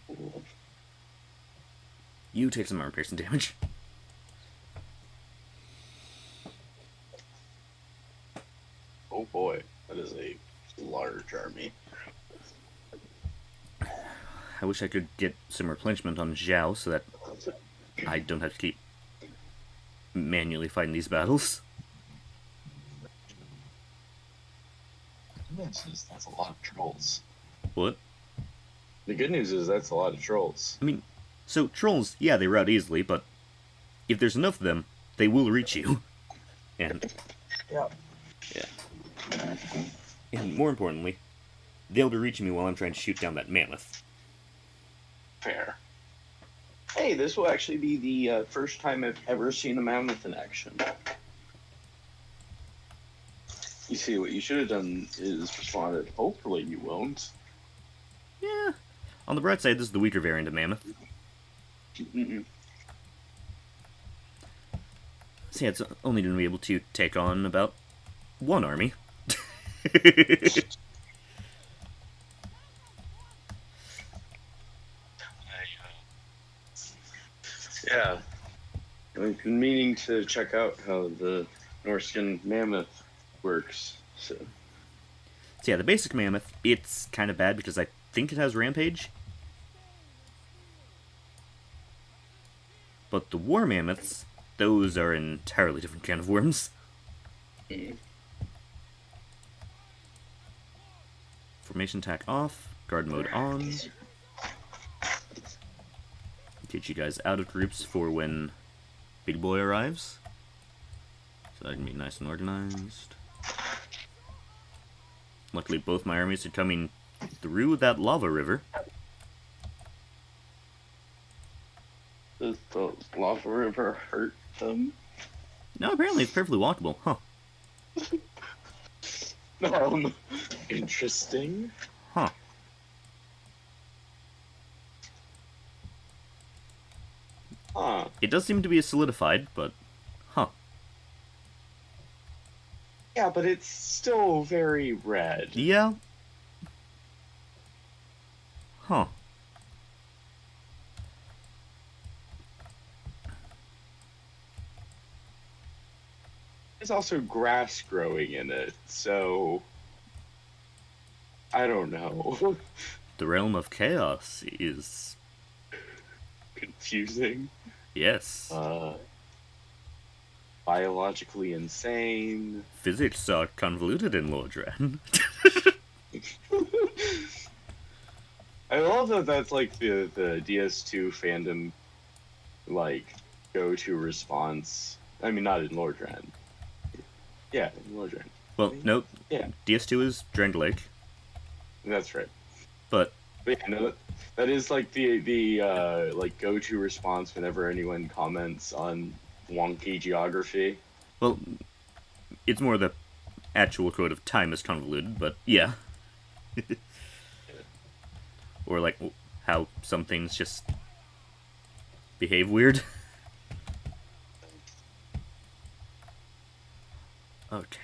[SPEAKER 2] Cool.
[SPEAKER 1] You take some armor piercing damage.
[SPEAKER 2] Oh boy, that is a large army.
[SPEAKER 1] I wish I could get some replenishment on Zhao so that I don't have to keep manually fighting these battles.
[SPEAKER 2] That's a lot of trolls.
[SPEAKER 1] What?
[SPEAKER 2] The good news is that's a lot of trolls.
[SPEAKER 1] I mean, so trolls, yeah, they route easily, but if there's enough of them, they will reach you. And
[SPEAKER 2] yeah.
[SPEAKER 1] And more importantly, they'll be reaching me while I'm trying to shoot down that mammoth.
[SPEAKER 2] Fair. Hey, this will actually be the first time I've ever seen a mammoth in action. You see, what you should have done is responded, hopefully you won't.
[SPEAKER 1] Yeah. On the bright side, this is the weaker variant of mammoth.
[SPEAKER 2] Mm-mm.
[SPEAKER 1] So yeah, it's only going to be able to take on about one army.
[SPEAKER 2] Yeah, I've been meaning to check out how the Norskin mammoth works. So
[SPEAKER 1] So yeah, the basic mammoth, it's kind of bad because I think it has rampage. But the war mammoths, those are an entirely different kind of worms.
[SPEAKER 2] mm.
[SPEAKER 1] Formation attack off, guard mode on. Get you guys out of groups for when Big Boy arrives. So that can be nice and organized. Luckily, both my armies are coming through that lava river.
[SPEAKER 2] Does the lava river hurt them?
[SPEAKER 1] No, apparently it's perfectly walkable. Huh.
[SPEAKER 2] Interesting.
[SPEAKER 1] Huh.
[SPEAKER 2] Huh.
[SPEAKER 1] It does seem to be solidified, but huh.
[SPEAKER 2] Yeah, but it's still very red.
[SPEAKER 1] Yeah. Huh.
[SPEAKER 2] There's also grass growing in it, so I don't know.
[SPEAKER 1] The realm of chaos is...
[SPEAKER 2] Confusing.
[SPEAKER 1] yes.
[SPEAKER 2] Biologically insane.
[SPEAKER 1] Physics are convoluted in Lordran.
[SPEAKER 2] I love that that's like the DS2 fandom like go-to response. I mean, not in Lordran. Yeah, in Lordran.
[SPEAKER 1] Well, no.
[SPEAKER 2] Yeah,
[SPEAKER 1] DS2 is Drangleic,
[SPEAKER 2] that's right.
[SPEAKER 1] but
[SPEAKER 2] But yeah, no, that is like the like go-to response whenever anyone comments on wonky geography.
[SPEAKER 1] well, it's more the actual quote of time is convoluted, but yeah. Or like how some things just behave weird. Okay,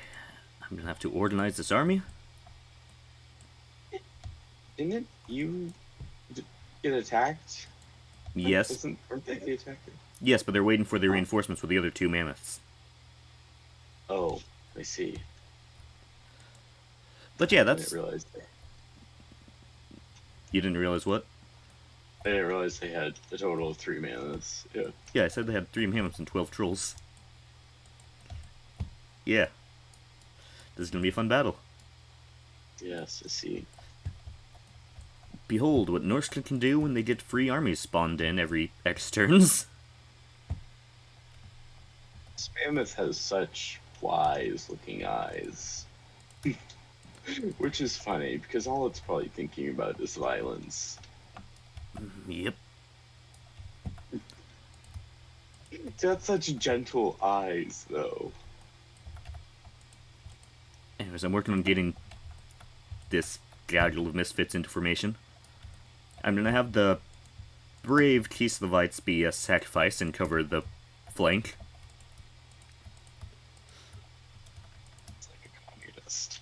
[SPEAKER 1] I'm gonna have to organize this army.
[SPEAKER 2] Didn't you get attacked?
[SPEAKER 1] Yes,
[SPEAKER 2] Weren't they the attacker?
[SPEAKER 1] yes, but they're waiting for the reinforcements with the other two mammoths.
[SPEAKER 2] Oh, I see.
[SPEAKER 1] But yeah,
[SPEAKER 2] I
[SPEAKER 1] that's...
[SPEAKER 2] didn't realize they,
[SPEAKER 1] You didn't realize what?
[SPEAKER 2] I didn't realize they had a total of 3 mammoths. Yeah.
[SPEAKER 1] Yeah, I said they had 3 mammoths and 12 trolls. Yeah. This is gonna be a fun battle.
[SPEAKER 2] Yes, I see.
[SPEAKER 1] Behold what Norskin can do when they get free armies spawned in every X turns.
[SPEAKER 2] This mammoth has such wise-looking eyes. Which is funny, because all it's probably thinking about is violence.
[SPEAKER 1] Yep.
[SPEAKER 2] It's got such gentle eyes, though.
[SPEAKER 1] Anyways, I'm working on getting this gaggle of misfits into formation. I'm gonna have the brave Kislevites be a sacrifice and cover the flank.
[SPEAKER 2] It's like a communist.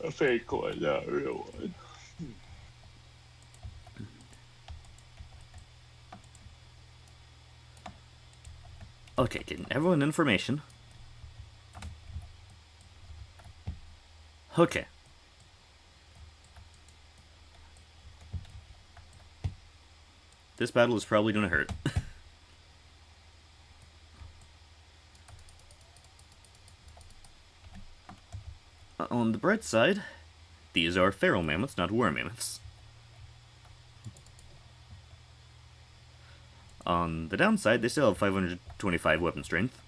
[SPEAKER 2] A fake one, not a real one.
[SPEAKER 1] Okay, getting everyone information. Okay. This battle is probably gonna hurt. On the bright side, these are feral mammoths, not war mammoths. On the downside, they still have 525 weapon strength.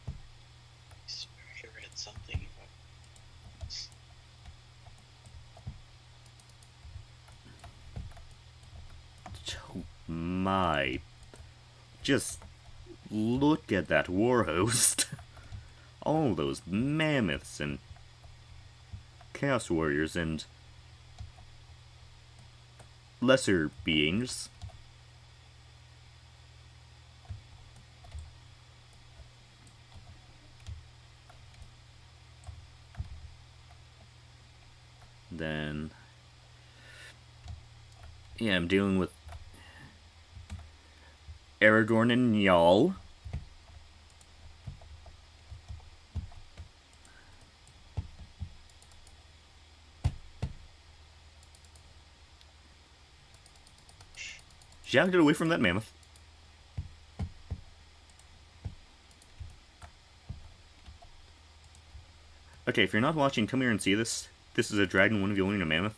[SPEAKER 2] I swear I read something about
[SPEAKER 1] Oh my. Just look at that war host. all those mammoths and chaos warriors and lesser beings. Then, yeah, I'm dealing with Aragorn and Jarl. Zhao, get away from that mammoth. Okay, if you're not watching, come here and see this. This is a dragon, one of you owning a mammoth.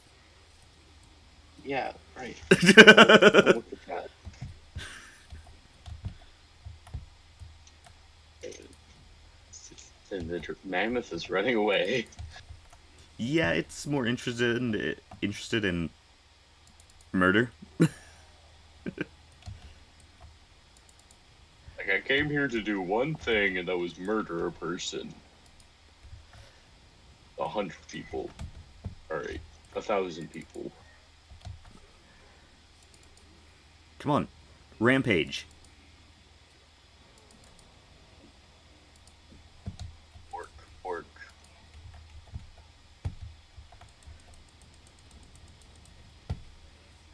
[SPEAKER 2] Yeah, right. Look at that. The mammoth is running away.
[SPEAKER 1] Yeah, it's more interested in murder.
[SPEAKER 2] Like, I came here to do one thing, and that was murder a person. 100 people. Alright, 1,000 people.
[SPEAKER 1] Come on, rampage.
[SPEAKER 2] Orc.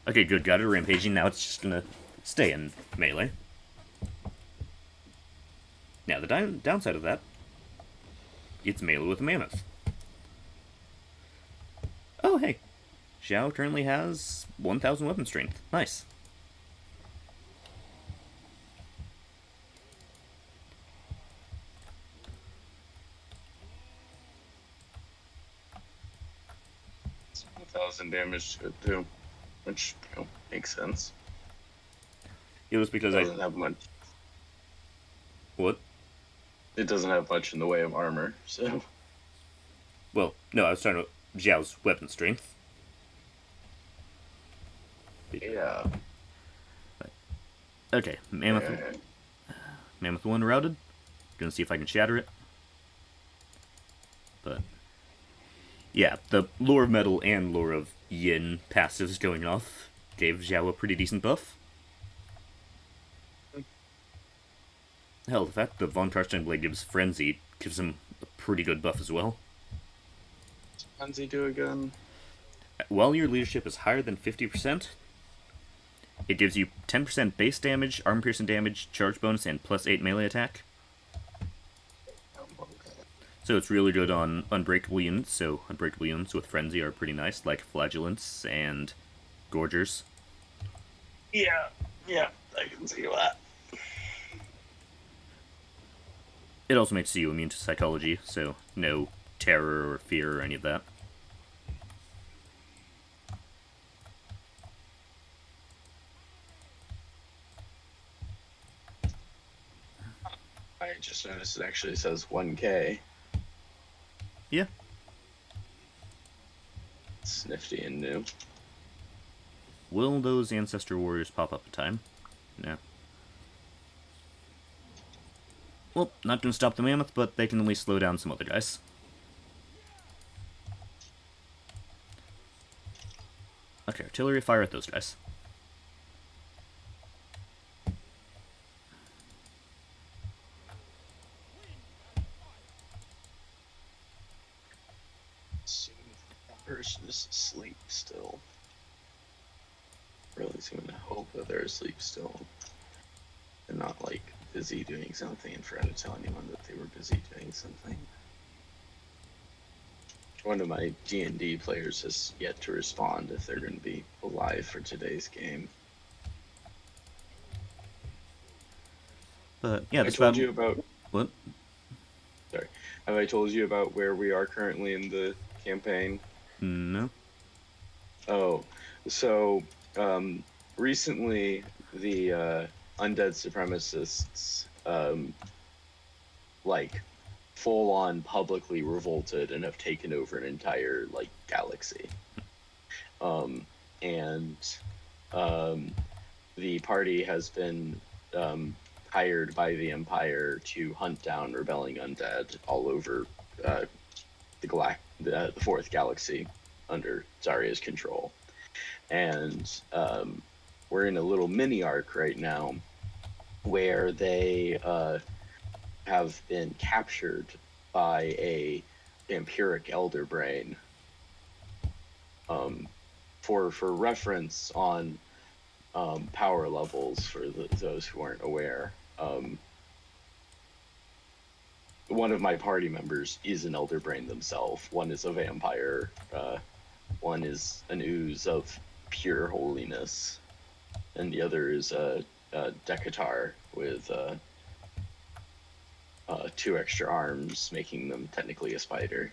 [SPEAKER 1] Okay, good, got it rampaging. Now it's just gonna stay in melee. Now, the downside of that, it's melee with a mammoth. Oh, hey. Zhao currently has 1,000 weapon strength. Nice.
[SPEAKER 2] It's 1,000 damage to it, too. Which, makes sense.
[SPEAKER 1] It was because
[SPEAKER 2] It doesn't have much.
[SPEAKER 1] What?
[SPEAKER 2] It doesn't have much in the way of armor, so...
[SPEAKER 1] Well, no, I was talking about Zhao's weapon strength.
[SPEAKER 2] Yeah.
[SPEAKER 1] Okay, Mammoth, Mammoth 1 routed. Gonna see if I can shatter it. But, yeah, the Lore of Metal and Lore of Yin passives going off gave Zhao a pretty decent buff. Hell, the fact that Von Karstein Blade gives Frenzy gives him a pretty good buff as well.
[SPEAKER 2] What's Frenzy do again?
[SPEAKER 1] While your leadership is higher than 50%, it gives you 10% base damage, armor piercing damage, charge bonus, and plus 8 melee attack. So it's really good on unbreakable units, so unbreakable units with Frenzy are pretty nice, like Flagellants and Gorgers.
[SPEAKER 2] Yeah, I can see that.
[SPEAKER 1] It also makes you immune to psychology, so no terror or fear or any of that.
[SPEAKER 2] I just noticed it actually says 1K.
[SPEAKER 1] Yeah.
[SPEAKER 2] It's nifty and new.
[SPEAKER 1] Will those Ancestor Warriors pop up in time? No. Well, not gonna stop the Mammoth, but they can at least slow down some other guys. Okay, artillery, fire at those guys.
[SPEAKER 2] Assume that person is asleep still. Really seem to hope that they're asleep still. And not, like, busy doing something and forgot to tell anyone that they were busy doing something. One of my D&D players has yet to respond if they're going to be alive for today's game.
[SPEAKER 1] But yeah,
[SPEAKER 2] I
[SPEAKER 1] this
[SPEAKER 2] told
[SPEAKER 1] battle...
[SPEAKER 2] you about...
[SPEAKER 1] What?
[SPEAKER 2] Sorry. Have I told you about where we are currently in the campaign?
[SPEAKER 1] No.
[SPEAKER 2] Oh, so recently the undead supremacists like full on publicly revolted and have taken over an entire like galaxy. And the party has been hired by the Empire to hunt down rebelling undead all over the fourth galaxy under Zarya's control. And we're in a little mini arc right now where they have been captured by a vampiric elder brain. For reference on power levels for those who aren't aware, one of my party members is an elder brain themselves. One is a vampire. One is an ooze of pure holiness, and the other is a Decatar with 2 extra arms, making them technically a spider.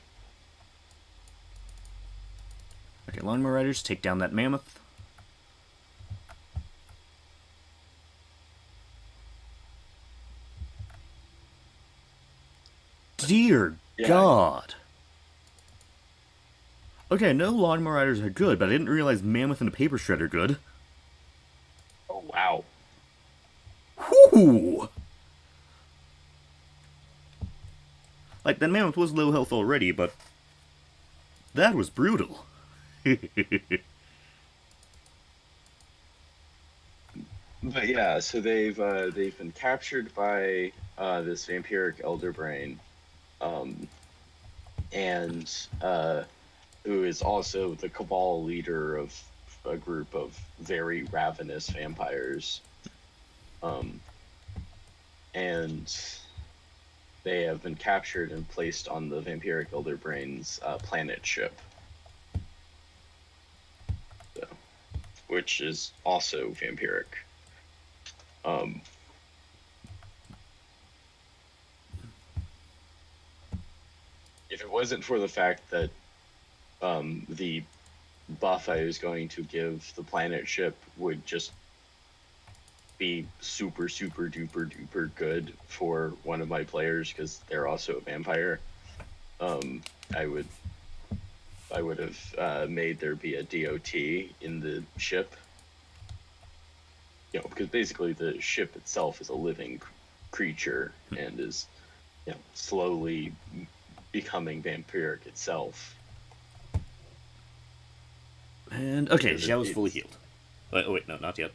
[SPEAKER 1] Okay, Lawnmower Riders, take down that mammoth. Dear God. Okay, no Lawnmower Riders are good, but I didn't realize Mammoth and a Paper Shredder are good.
[SPEAKER 2] Oh, wow.
[SPEAKER 1] Whoo! Like, that Mammoth was low health already, but that was brutal.
[SPEAKER 2] But yeah, so they've been captured by this vampiric elder brain, and who is also the cabal leader of a group of very ravenous vampires, and they have been captured and placed on the vampiric elder brain's planet ship, so, which is also vampiric. If it wasn't for the fact that the buff I was going to give the planet ship would just be super duper duper good for one of my players, because they're also a vampire, I would have made there be a DOT in the ship. You know, because basically the ship itself is a living creature and is, you know, slowly becoming vampiric itself.
[SPEAKER 1] And, okay, Xiao is fully healed. Oh, wait, no, not yet.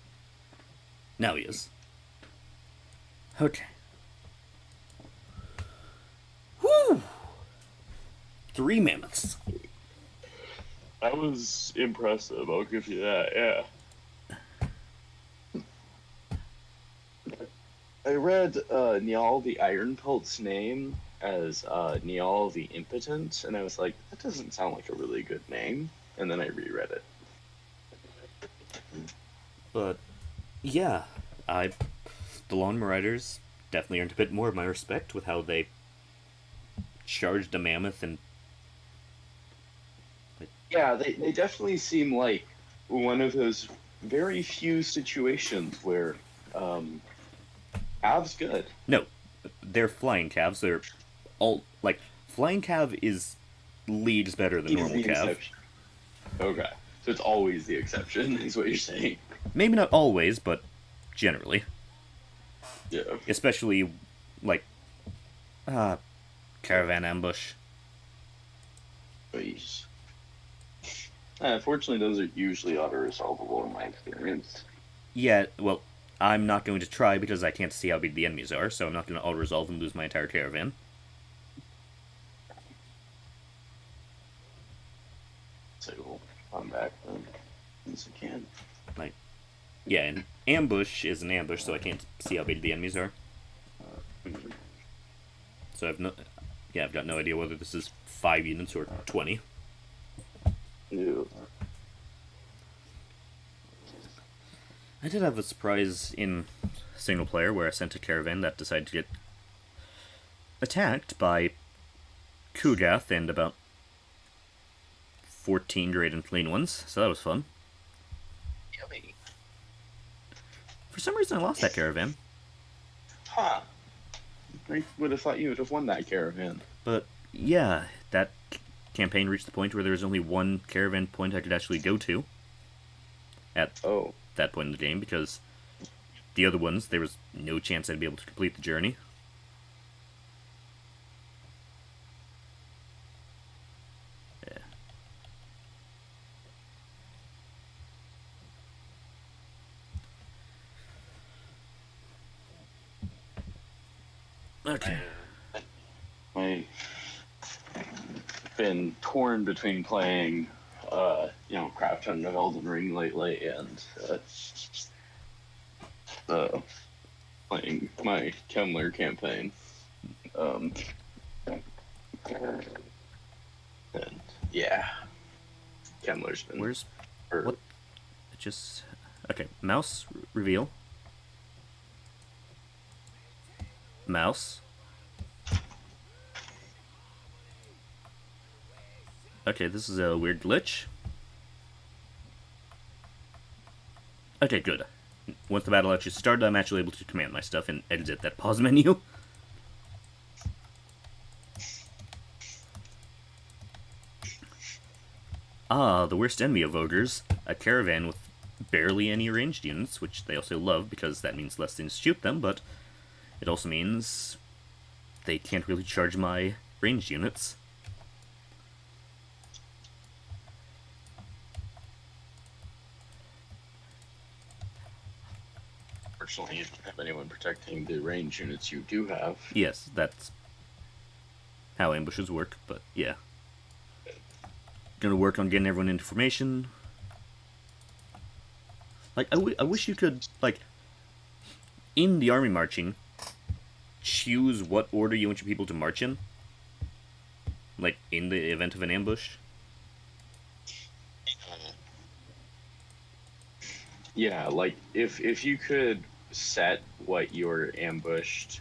[SPEAKER 1] Now he is. Okay. Whew! 3 mammoths.
[SPEAKER 2] That was impressive, I'll give you that, yeah. I read Niall the Iron Pelt's name as Niall the Impotent, and I was like, that doesn't sound like a really good name. And then I reread it.
[SPEAKER 1] But, yeah, the Lawnmower Riders definitely earned a bit more of my respect with how they charged a mammoth and...
[SPEAKER 2] Yeah, they definitely seem like one of those very few situations where Cav's good.
[SPEAKER 1] No, they're flying calves. They're all, like, flying cav leads better than normal cav.
[SPEAKER 2] Exception. Okay, so it's always the exception, is what you're saying.
[SPEAKER 1] Maybe not always, but generally.
[SPEAKER 2] Yeah.
[SPEAKER 1] Especially, like, caravan ambush.
[SPEAKER 2] Please. Unfortunately, those are usually auto-resolvable in my experience.
[SPEAKER 1] Yeah, well, I'm not going to try because I can't see how big the enemies are, so I'm not going to auto-resolve and lose my entire caravan.
[SPEAKER 2] So we'll come back then, as I can.
[SPEAKER 1] Like, yeah, and ambush is an ambush, so I can't see how big the enemies are. So I've got no idea whether this is 5 units or 20.
[SPEAKER 2] Yeah.
[SPEAKER 1] I did have a surprise in single player where I sent a caravan that decided to get attacked by Kugath and about 14 great and clean ones, so that was fun.
[SPEAKER 2] Yummy.
[SPEAKER 1] For some reason I lost that caravan.
[SPEAKER 2] Huh. I would have thought you would have won that caravan.
[SPEAKER 1] But, yeah, that campaign reached the point where there was only one caravan point I could actually go to at that point in the game, because the other ones, there was no chance I'd be able to complete the journey. Yeah. Okay.
[SPEAKER 2] I've been torn between playing, Craft Hunt of Elden Ring lately and playing my Kemmler campaign. And yeah, Kemmler's been.
[SPEAKER 1] Where's what? Just okay. Mouse reveal. Mouse. Okay, this is a weird glitch. Okay, good. Once the battle actually started, I'm actually able to command my stuff and exit that pause menu. Ah, the worst enemy of ogres. A caravan with barely any ranged units, which they also love because that means less things to shoot them, but it also means they can't really charge my ranged units.
[SPEAKER 2] Fortunately, you don't have anyone protecting the range units you do have.
[SPEAKER 1] Yes, that's how ambushes work, but yeah. Gonna work on getting everyone information. Like, I wish you could, like, in the army marching, choose what order you want your people to march in. Like, in the event of an ambush.
[SPEAKER 2] Yeah, like, if you could set what your ambushed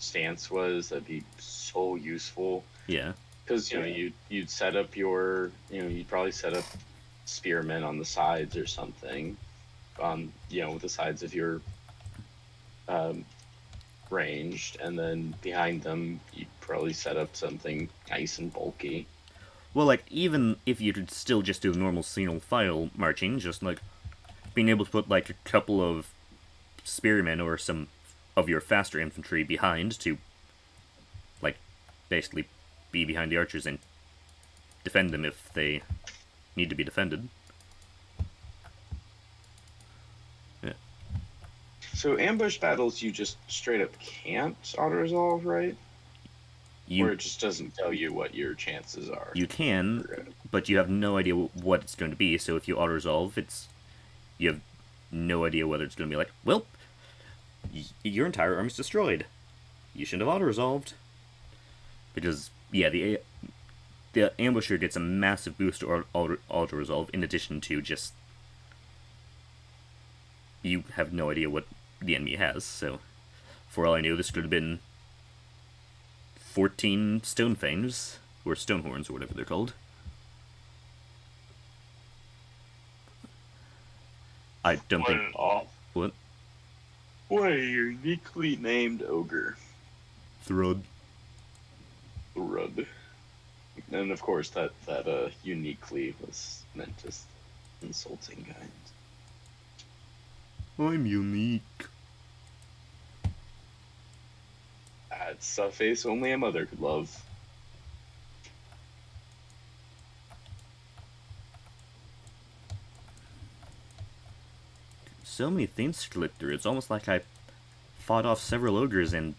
[SPEAKER 2] stance was, that'd be so useful.
[SPEAKER 1] Yeah.
[SPEAKER 2] Because, you'd set up you'd probably set up spearmen on the sides or something. With the sides of your ranged, and then behind them, you'd probably set up something nice and bulky.
[SPEAKER 1] Well, like, even if you could still just do normal single file marching, just, like, being able to put, like, a couple of spearmen or some of your faster infantry behind to, like, basically be behind the archers and defend them if they need to be defended. Yeah.
[SPEAKER 2] So ambush battles, you just straight up can't auto-resolve, right? Or it just doesn't tell you what your chances are.
[SPEAKER 1] You can, but you have no idea what it's going to be, so if you auto-resolve, you have no idea whether it's going to be like, well, your entire army's destroyed. You shouldn't have auto-resolved. Because, yeah, the ambusher gets a massive boost to auto-resolve, in addition to just... You have no idea what the enemy has, so... For all I knew, this could have been 14 Stonefangs, or Stonehorns, or whatever they're called. I don't think... What?
[SPEAKER 2] What a uniquely named ogre.
[SPEAKER 1] Thrud.
[SPEAKER 2] Thrud. And of course, that uniquely was meant as insulting kind.
[SPEAKER 1] I'm unique.
[SPEAKER 2] That's a face only a mother could love.
[SPEAKER 1] So many things to click through. It's almost like I fought off several ogres and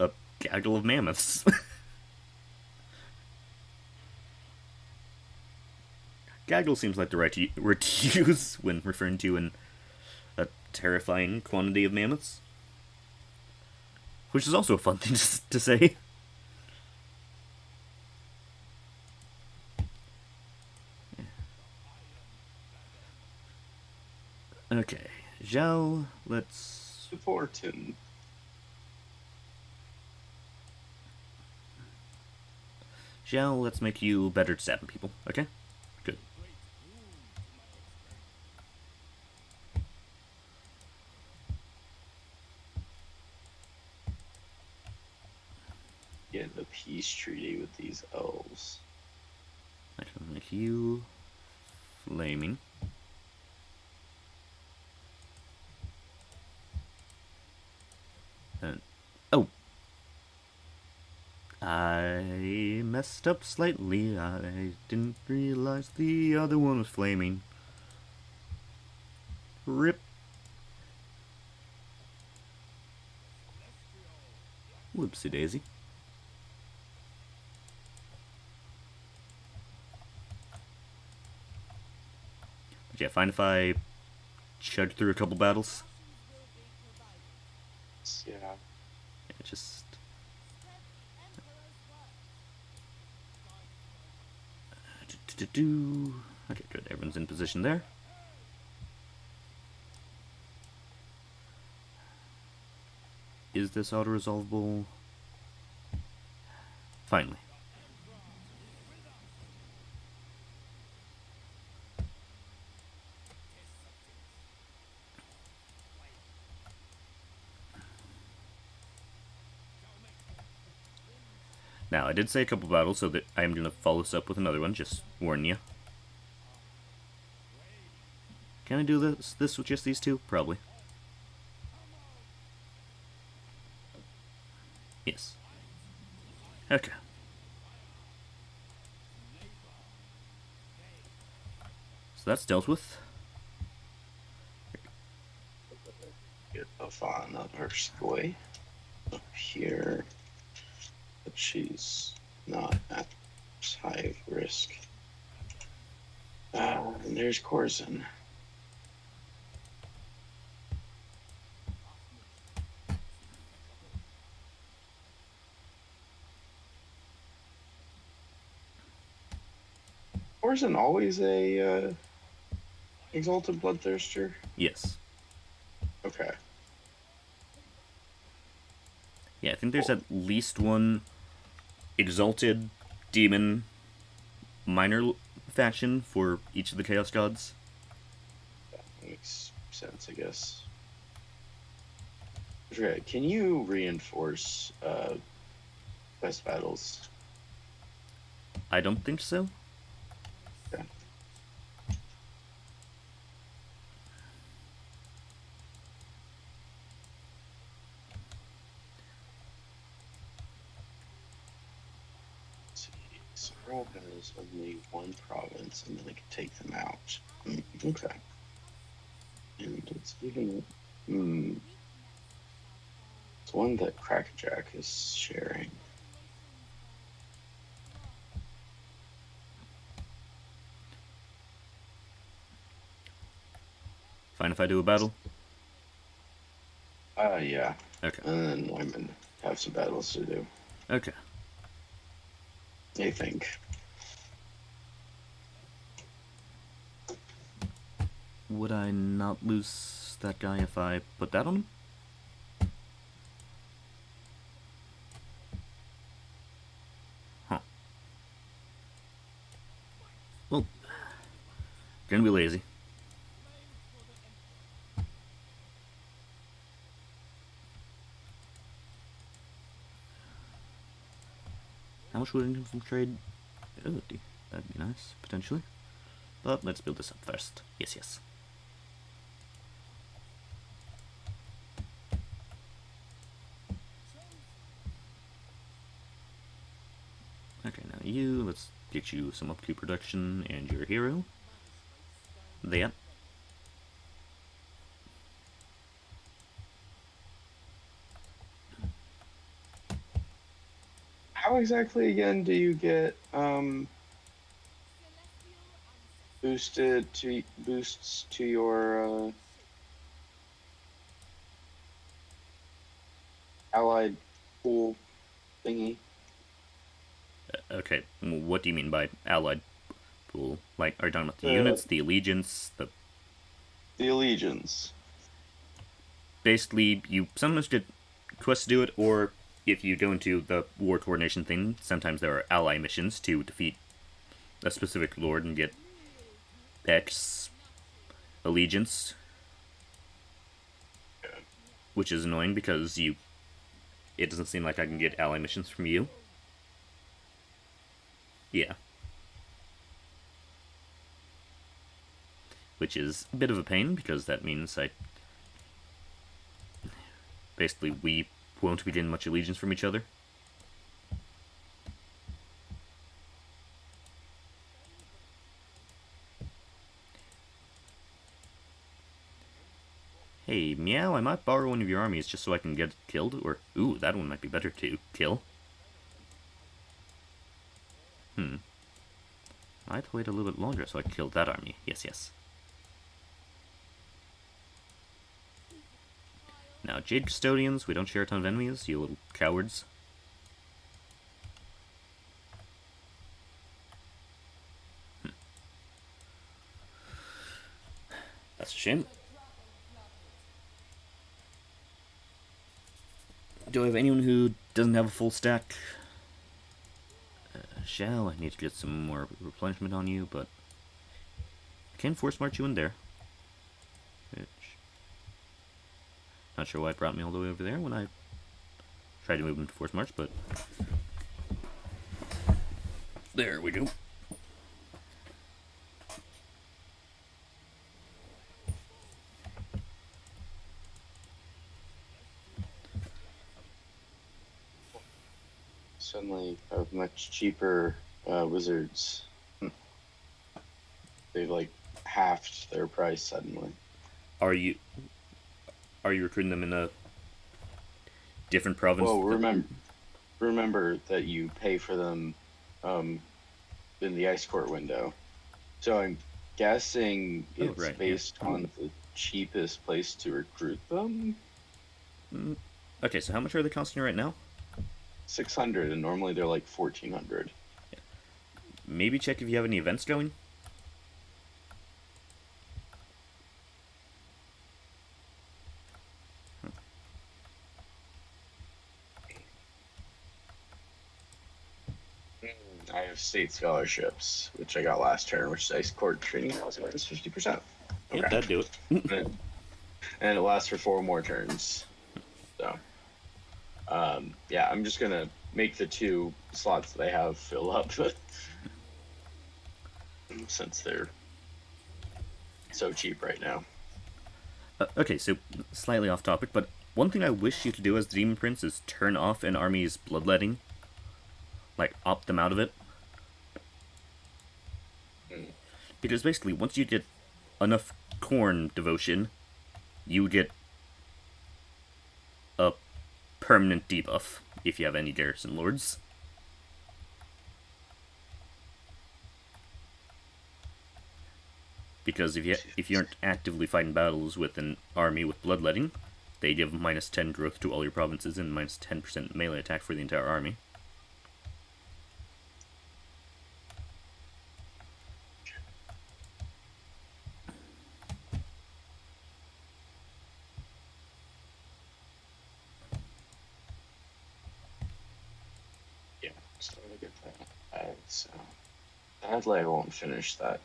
[SPEAKER 1] a gaggle of mammoths. Gaggle seems like the right word to use when referring to a terrifying quantity of mammoths. Which is also a fun thing to say. Okay, Zhao, let's...
[SPEAKER 2] Important.
[SPEAKER 1] Zhao, let's make you better at stabbing people, okay? Good.
[SPEAKER 2] Get a peace treaty with these elves.
[SPEAKER 1] I can make you... flaming. Oh. I messed up slightly. I didn't realize the other one was flaming. Rip. Whoopsie daisy. But yeah, fine if I chug through a couple battles.
[SPEAKER 2] Yeah.
[SPEAKER 1] Just... Okay, good. Everyone's in position there. Is this auto-resolvable? Finally. Now, I did say a couple battles, so that I am going to follow this up with another one, just warn you. Can I do this with just these two? Probably. Yes. Okay. So that's dealt with.
[SPEAKER 2] Get another boy up here, but she's not at high risk. And there's Corzin. Corzin always a exalted bloodthirster?
[SPEAKER 1] Yes.
[SPEAKER 2] Okay.
[SPEAKER 1] Yeah, I think there's at least one exalted demon minor faction for each of the Chaos Gods.
[SPEAKER 2] That makes sense, I guess. Okay, can you reinforce quest battles?
[SPEAKER 1] I don't think so.
[SPEAKER 2] Okay. Let's see. Several has only one province, and then I can take them out. Okay. And it's even... It's one that Crackerjack is sharing.
[SPEAKER 1] Fine if I do a battle?
[SPEAKER 2] Yeah.
[SPEAKER 1] Okay.
[SPEAKER 2] And then I'm gonna have some battles to do.
[SPEAKER 1] Okay.
[SPEAKER 2] I think.
[SPEAKER 1] Would I not lose that guy if I put that on him? Huh. Well, gonna be lazy. How much would income from trade? Oh, that'd be nice, potentially. But let's build this up first. Yes, yes. Okay, now let's get you some upkeep production and your hero. There.
[SPEAKER 2] How exactly again do you get boosts to your allied pool thingy?
[SPEAKER 1] Okay, what do you mean by allied pool? Like, are you talking about the units, the allegiance,
[SPEAKER 2] the allegiance?
[SPEAKER 1] Basically, you sometimes get quests to do it, or if you go into the war coordination thing, sometimes there are ally missions to defeat a specific lord and get X allegiance.
[SPEAKER 2] Okay.
[SPEAKER 1] Which is annoying because it doesn't seem like I can get ally missions from you. Yeah. Which is a bit of a pain, because that means basically we won't begin much allegiance from each other. Hey, Meow, I might borrow one of your armies just so I can get killed, or, ooh, that one might be better to kill. Might wait a little bit longer so I can kill that army. Yes, yes. Now, Jade Custodians, we don't share a ton of enemies, you little cowards. That's a shame. Do I have anyone who doesn't have a full stack? Shall I need to get some more replenishment on you, but I can force march you in there. Which, not sure why it brought me all the way over there when I tried to move into force march, but there we go.
[SPEAKER 2] Suddenly have much cheaper wizards. They've like halved their price suddenly.
[SPEAKER 1] Are you recruiting them in a different province?
[SPEAKER 2] Well, remember that you pay for them in the ice court window. So I'm guessing it's based on the cheapest place to recruit them.
[SPEAKER 1] Okay, so how much are they costing right now?
[SPEAKER 2] 600, and normally they're like 1400.
[SPEAKER 1] Yeah. Maybe check if you have any events going.
[SPEAKER 2] I have state scholarships, which I got last turn, which is ice court training housing is 50%. Okay.
[SPEAKER 1] Yep, that'd do it.
[SPEAKER 2] And it lasts for 4 more turns. So, yeah, I'm just gonna make the 2 slots that I have fill up, since they're so cheap right now.
[SPEAKER 1] Okay, so slightly off topic, but one thing I wish you could do as the Demon Prince is turn off an army's bloodletting. Like, opt them out of it. Because basically, once you get enough corn devotion, you get a permanent debuff if you have any garrison lords. Because if you aren't actively fighting battles with an army with bloodletting, they give minus 10 growth to all your provinces and minus 10% melee attack for the entire army.
[SPEAKER 2] So, sadly, I won't finish that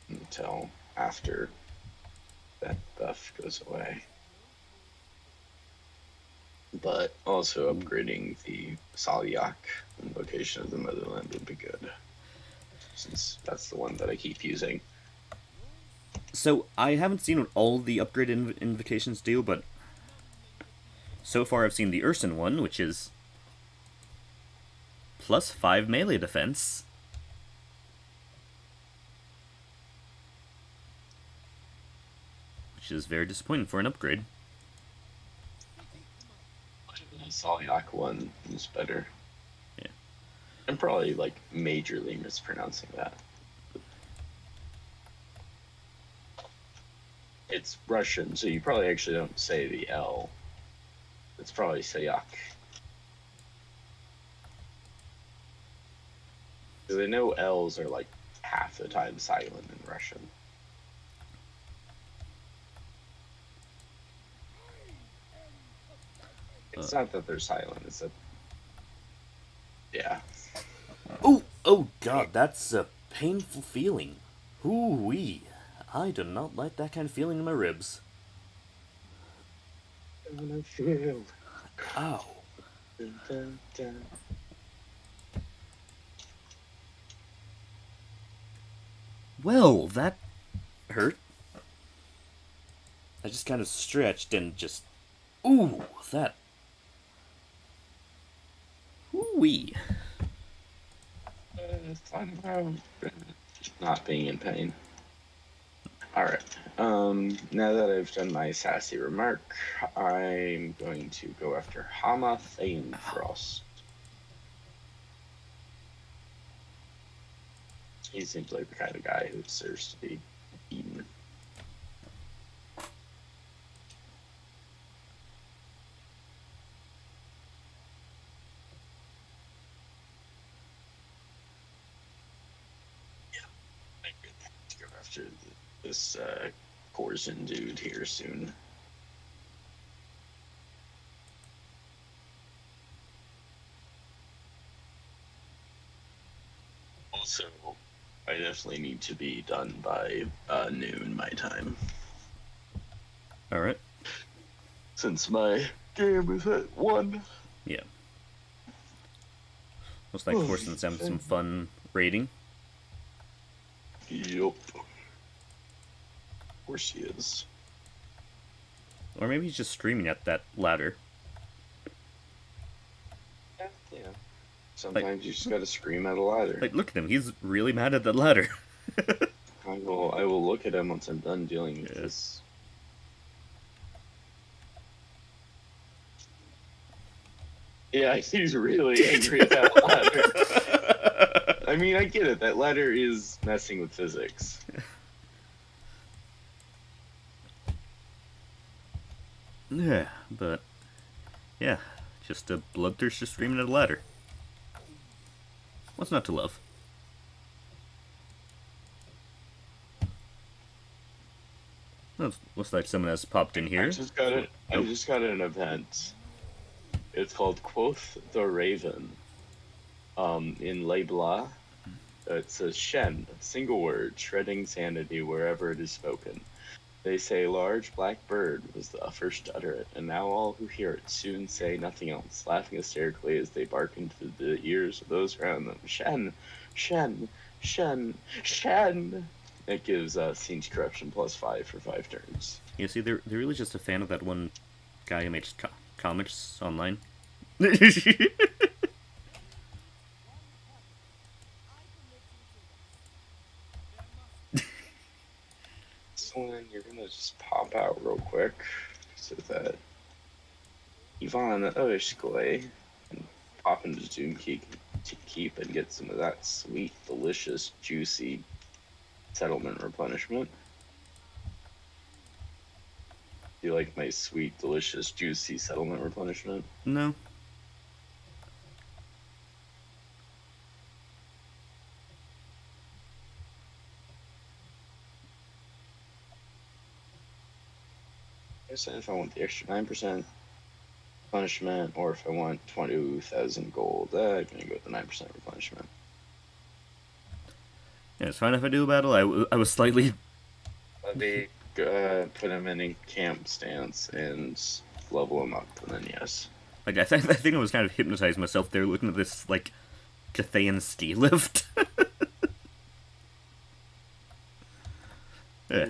[SPEAKER 2] until after that buff goes away. But also upgrading the Salyak Invocation of the Motherland would be good, since that's the one that I keep using.
[SPEAKER 1] So, I haven't seen what all the upgrade invocations do, but so far I've seen the Urson one, which is plus 5 melee defense. Which is very disappointing for an upgrade.
[SPEAKER 2] The Salyak one is better.
[SPEAKER 1] Yeah.
[SPEAKER 2] I'm probably, like, majorly mispronouncing that. It's Russian, so you probably actually don't say the L. It's probably Sayak. Because I know L's are like half the time silent in Russian. It's not that they're silent, it's that... Yeah.
[SPEAKER 1] Oh god, that's a painful feeling. Ooh-wee. I do not like that kind of feeling in my ribs.
[SPEAKER 2] Gonna feel.
[SPEAKER 1] Ow.
[SPEAKER 2] Dun, dun, dun.
[SPEAKER 1] Well, that hurt. I just kind of stretched and just... Ooh, that Wee.
[SPEAKER 2] Talk about not being in pain. Alright. Now that I've done my sassy remark, I'm going to go after Hama Thane Frost. He seems like the kind of guy who deserves to be eaten. Yeah, I'm gonna have to go after this Korzen dude here soon. Also, I definitely need to be done by noon my time.
[SPEAKER 1] Alright.
[SPEAKER 2] Since my game is at 1.
[SPEAKER 1] Yeah. Looks like Corsten's having some fun raiding.
[SPEAKER 2] Yup. Of course he is.
[SPEAKER 1] Or maybe he's just streaming at that ladder.
[SPEAKER 2] Yeah. Sometimes you just gotta scream at a ladder.
[SPEAKER 1] Like, look at him. He's really mad at that ladder.
[SPEAKER 2] I will look at him once I'm done dealing with this. Yeah, he's really angry at that ladder. I mean, I get it. That ladder is messing with physics.
[SPEAKER 1] Yeah, but... yeah, just a bloodthirster screaming at a ladder. What's not to love? Looks like someone has popped in here.
[SPEAKER 2] I just got an event. It's called Quoth the Raven. In Lebla, it says Shen, single word, shredding sanity wherever it is spoken. They say large black bird was the first to utter it, and now all who hear it soon say nothing else, laughing hysterically as they bark into the ears of those around them. Shen, Shen, Shen, Shen. It gives Siege Corruption +5 for 5 turns.
[SPEAKER 1] You see, they're really just a fan of that one guy who makes comics online.
[SPEAKER 2] So you're gonna just pop out real quick so that Ivan Oishkoy can pop into Doom Keep and get some of that sweet, delicious, juicy settlement replenishment. Do you like my sweet, delicious, juicy settlement replenishment?
[SPEAKER 1] No.
[SPEAKER 2] I said if I want the extra 9% replenishment, or if I want 20,000 gold, I'm gonna go with the 9% replenishment.
[SPEAKER 1] Yeah, it's fine if I do a battle. I was slightly...
[SPEAKER 2] Let me put him in a camp stance and level him up, and then yes.
[SPEAKER 1] Like, I think I was kind of hypnotizing myself there, looking at this, like, Cathayan ski lift. Yeah.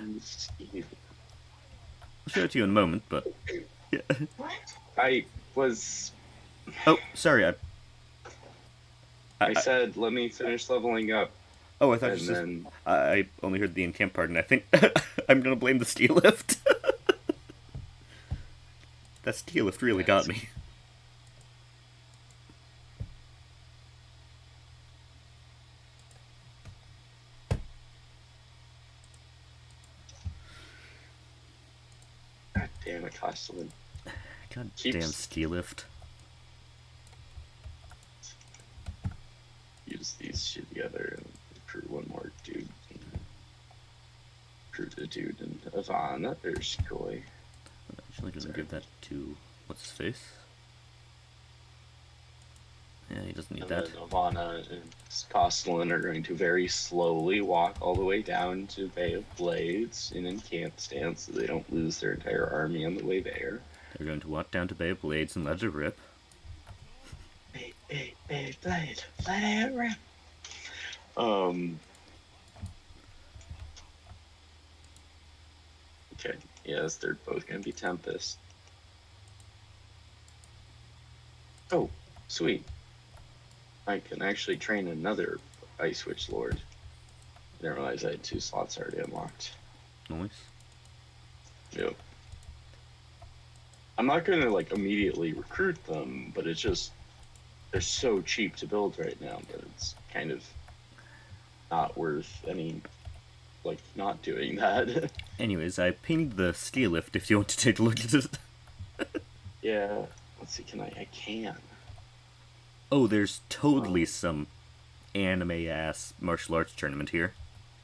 [SPEAKER 1] I'll show it to you in a moment, but... yeah.
[SPEAKER 2] I was...
[SPEAKER 1] Oh, sorry,
[SPEAKER 2] I said, let me finish leveling up.
[SPEAKER 1] Oh, I thought you said... I only heard the in-camp part, and I think I'm gonna blame the steel lift. That steel lift really got me.
[SPEAKER 2] God damn it, Costelin.
[SPEAKER 1] God damn steel lift.
[SPEAKER 2] Use these shit together and recruit one more dude. Recruit a dude in Ivana or Skoy.
[SPEAKER 1] I'm actually gonna give that to... what's his face? Yeah, he doesn't need
[SPEAKER 2] And
[SPEAKER 1] that.
[SPEAKER 2] then Ivana and Costelin are going to very slowly walk all the way down to Bay of Blades in camp stance so they don't lose their entire army on the way there.
[SPEAKER 1] They're going to walk down to Bay of Blades and let it rip.
[SPEAKER 2] Bay of Blades, let it rip. Okay, yes, they're both going to be Tempest. Oh, sweet. I can actually train another Ice Witch Lord. I didn't realize I had 2 slots already unlocked.
[SPEAKER 1] Nice.
[SPEAKER 2] Yep. I'm not gonna like immediately recruit them, but it's just they're so cheap to build right now that it's kind of not worth any like not doing that.
[SPEAKER 1] Anyways, I pinged the ski lift if you want to take a look at it.
[SPEAKER 2] Yeah. Let's see, can I can.
[SPEAKER 1] Oh, there's totally some anime-ass martial arts tournament here.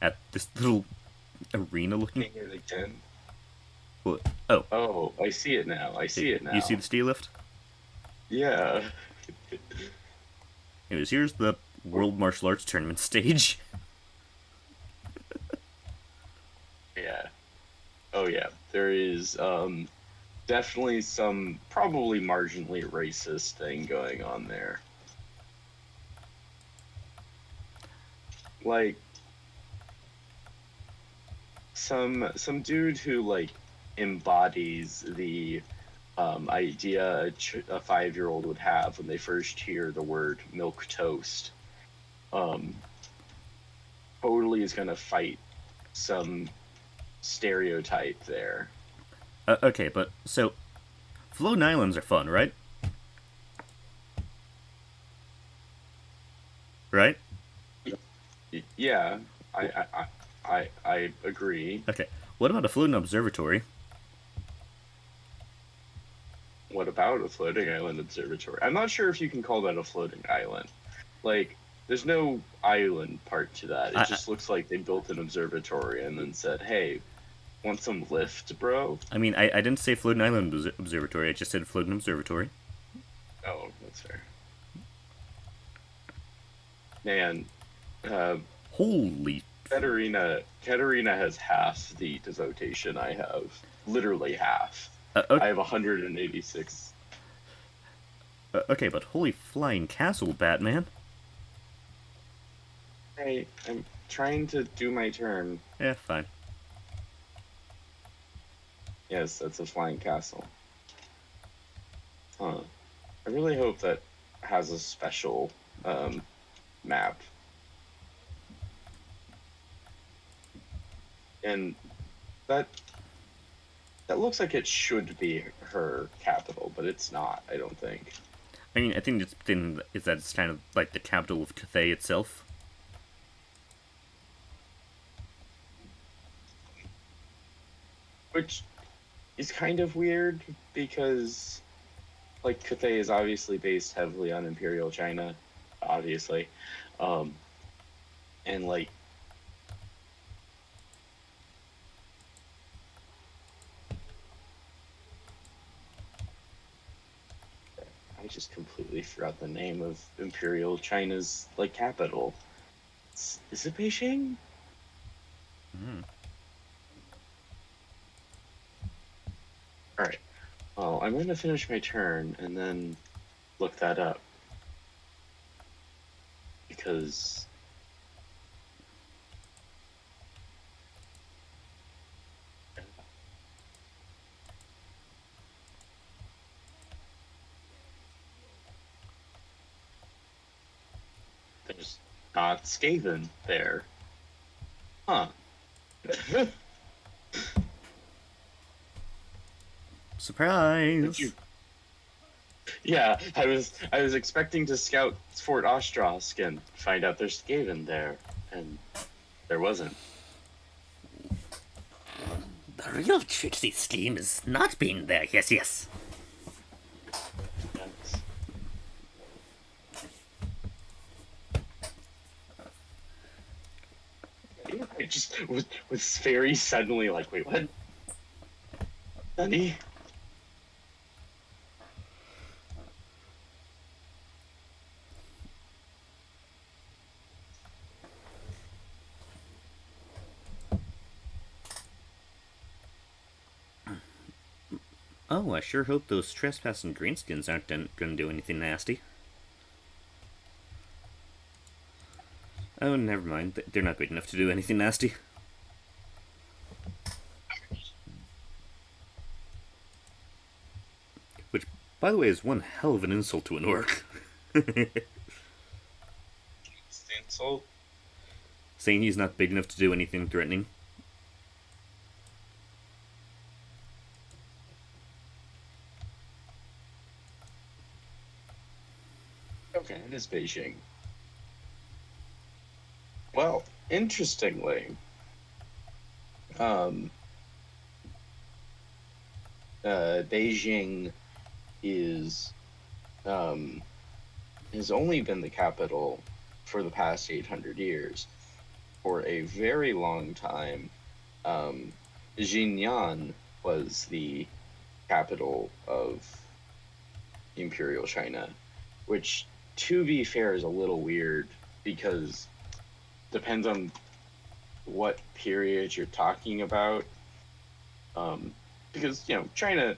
[SPEAKER 1] At this little arena looking.
[SPEAKER 2] Can it again?
[SPEAKER 1] What? Oh.
[SPEAKER 2] Oh, I see it now. I see it now.
[SPEAKER 1] You see the steel lift?
[SPEAKER 2] Yeah.
[SPEAKER 1] Anyways, here's the World Martial Arts Tournament stage.
[SPEAKER 2] Yeah. Oh yeah. There is definitely some probably marginally racist thing going on there. Like some dude who like embodies the idea a 5-year-old would have when they first hear the word milk toast. Totally is gonna fight some stereotype there.
[SPEAKER 1] Okay, but so floating islands are fun, right? Right?
[SPEAKER 2] Yeah, I agree.
[SPEAKER 1] Okay. What about a floating observatory?
[SPEAKER 2] What about a floating island observatory? I'm not sure if you can call that a floating island. Like, there's no island part to that. It just looks like they built an observatory and then said, hey, want some lift, bro?
[SPEAKER 1] I mean, I didn't say floating island observatory, I just said floating observatory.
[SPEAKER 2] Oh, that's fair. Man,
[SPEAKER 1] Holy...
[SPEAKER 2] Katerina has half the devotion I have. Literally half.
[SPEAKER 1] Okay.
[SPEAKER 2] I have 186.
[SPEAKER 1] Okay, but holy flying castle, Batman.
[SPEAKER 2] Hey, I'm trying to do my turn.
[SPEAKER 1] Yeah, fine.
[SPEAKER 2] Yes, that's a flying castle. Huh. I really hope that has a special map. And that looks like it should be her capital, but it's not, I don't think.
[SPEAKER 1] I mean, I think it's that it's kind of like the capital of Cathay itself.
[SPEAKER 2] Which is kind of weird because, like, Cathay is obviously based heavily on Imperial China, obviously. And, like, I just completely forgot the name of Imperial China's, like, capital. Is it Beijing? Alright. Well, I'm going to finish my turn and then look that up. Because... there's not Skaven there. Huh.
[SPEAKER 1] Surprise!
[SPEAKER 2] Yeah, I was expecting to scout Fort Ostrosk and find out there's Skaven there, and there wasn't.
[SPEAKER 1] The real tricksy scheme is not being there, yes.
[SPEAKER 2] Yes. I just was very suddenly like, wait, what? Honey?
[SPEAKER 1] Oh, I sure hope those trespassing greenskins aren't gonna do anything nasty. Oh, never mind. They're not big enough to do anything nasty. Which, by the way, is one hell of an insult to an orc.
[SPEAKER 2] insult?
[SPEAKER 1] Saying he's not big enough to do anything threatening.
[SPEAKER 2] Okay, it is Beijing. Well, interestingly, Beijing is has only been the capital for the past 800 years. For a very long time, Xinyan was the capital of Imperial China, which, to be fair, is a little weird because depends on what period you're talking about. Because, China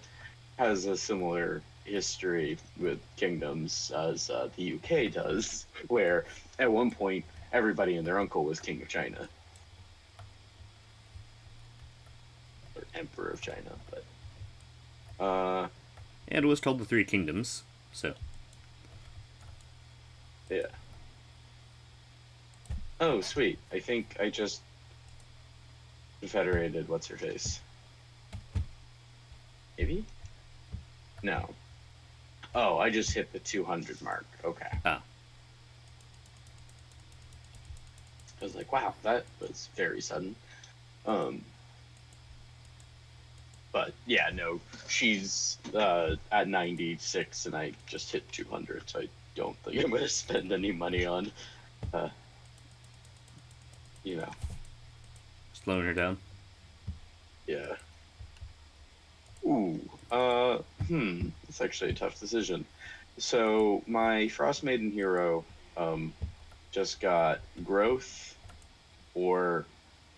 [SPEAKER 2] has a similar history with kingdoms as the UK does, where at one point everybody and their uncle was king of China. Or emperor of China, but...
[SPEAKER 1] And it was called the Three Kingdoms, so...
[SPEAKER 2] yeah. Oh, sweet. I think I just confederated what's-her-face. Maybe? No. Oh, I just hit the 200 mark. Okay.
[SPEAKER 1] Ah.
[SPEAKER 2] I was like, wow, that was very sudden. But yeah, no, she's at 96 and I just hit 200, so I don't think I'm going to spend any money on,
[SPEAKER 1] Slowing her down.
[SPEAKER 2] Yeah. Ooh, it's actually a tough decision. So my Frost Maiden hero just got growth or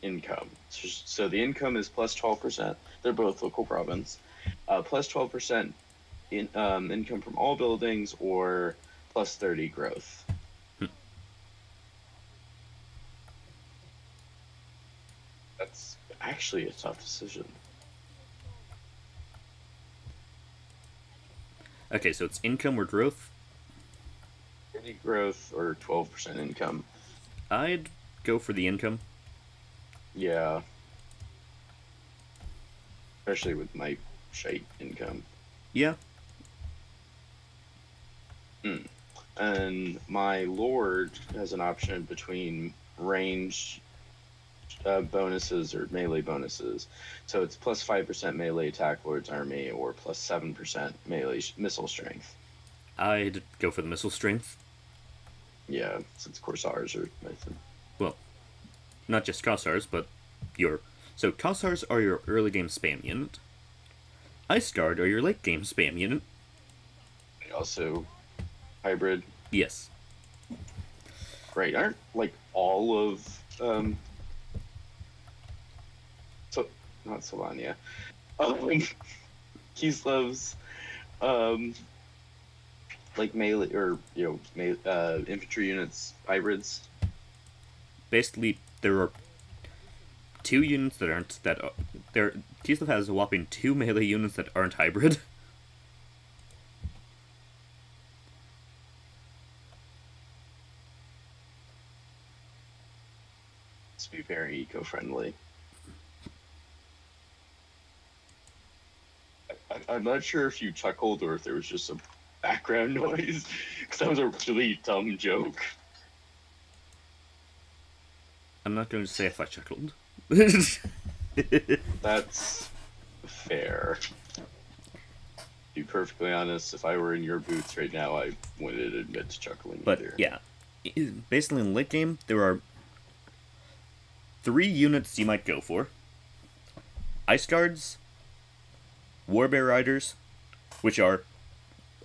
[SPEAKER 2] income. So the income is plus 12%. They're both local province. Plus 12% in income from all buildings or plus 30 growth. That's actually a tough decision.
[SPEAKER 1] Okay, so it's income or growth?
[SPEAKER 2] 30 growth or 12% income.
[SPEAKER 1] I'd go for the income.
[SPEAKER 2] Yeah. Especially with my shite income.
[SPEAKER 1] Yeah.
[SPEAKER 2] And my lord has an option between range bonuses or melee bonuses. So it's plus 5% melee attack lord's army or plus 7% melee missile strength.
[SPEAKER 1] I'd go for the missile strength.
[SPEAKER 2] Yeah, since Corsairs are
[SPEAKER 1] Well, not just Cossars, but your... So Cossars are your early game spam unit. Ice Guard are your late game spam unit.
[SPEAKER 2] Also hybrid.
[SPEAKER 1] Yes.
[SPEAKER 2] Right, aren't like all of so not Solania. Kislev's like melee or infantry units hybrids.
[SPEAKER 1] Basically, there are 2 units that aren't Kislev has a whopping 2 melee units that aren't hybrid.
[SPEAKER 2] To be very eco-friendly. I'm not sure if you chuckled or if there was just some background noise, because that was a really dumb joke.
[SPEAKER 1] I'm not going to say if I chuckled.
[SPEAKER 2] That's fair. To be perfectly honest, if I were in your boots right now, I wouldn't admit to chuckling
[SPEAKER 1] But
[SPEAKER 2] either.
[SPEAKER 1] yeah, basically in late game, there are 3 units you might go for. Ice Guards, Warbear Riders, which are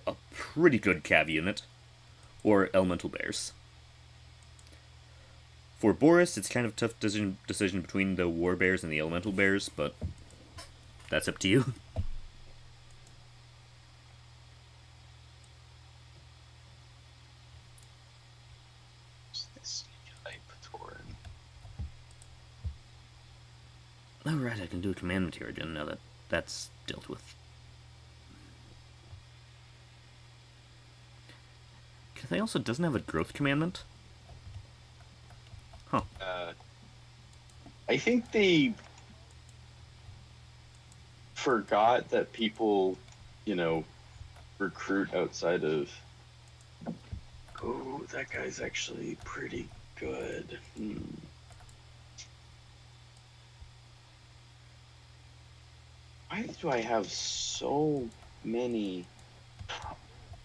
[SPEAKER 1] a pretty good cav unit, or Elemental Bears. For Boris, it's kind of a tough decision between the Warbears and the Elemental Bears, but that's up to you. Oh right, I can do a command material again now that that's dealt with. Cathay also doesn't have a growth commandment.
[SPEAKER 2] I think they forgot that people, recruit outside of. Oh, that guy's actually pretty good. Why do I have so many?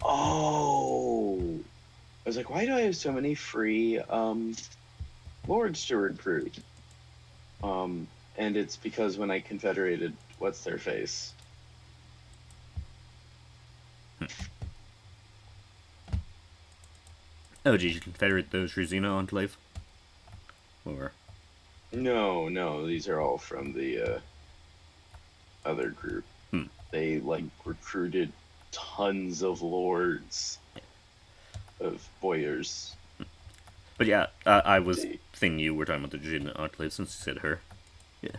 [SPEAKER 2] Oh, I was like, why do I have so many free lords to recruit? And it's because when I confederated, what's their face?
[SPEAKER 1] Oh, did you confederate those Rosina Enclave? Or
[SPEAKER 2] No, these are all from the other group. They recruited tons of lords of boyars.
[SPEAKER 1] But yeah, I was thinking you were talking about the Rosina Enclave since you said her. Yeah.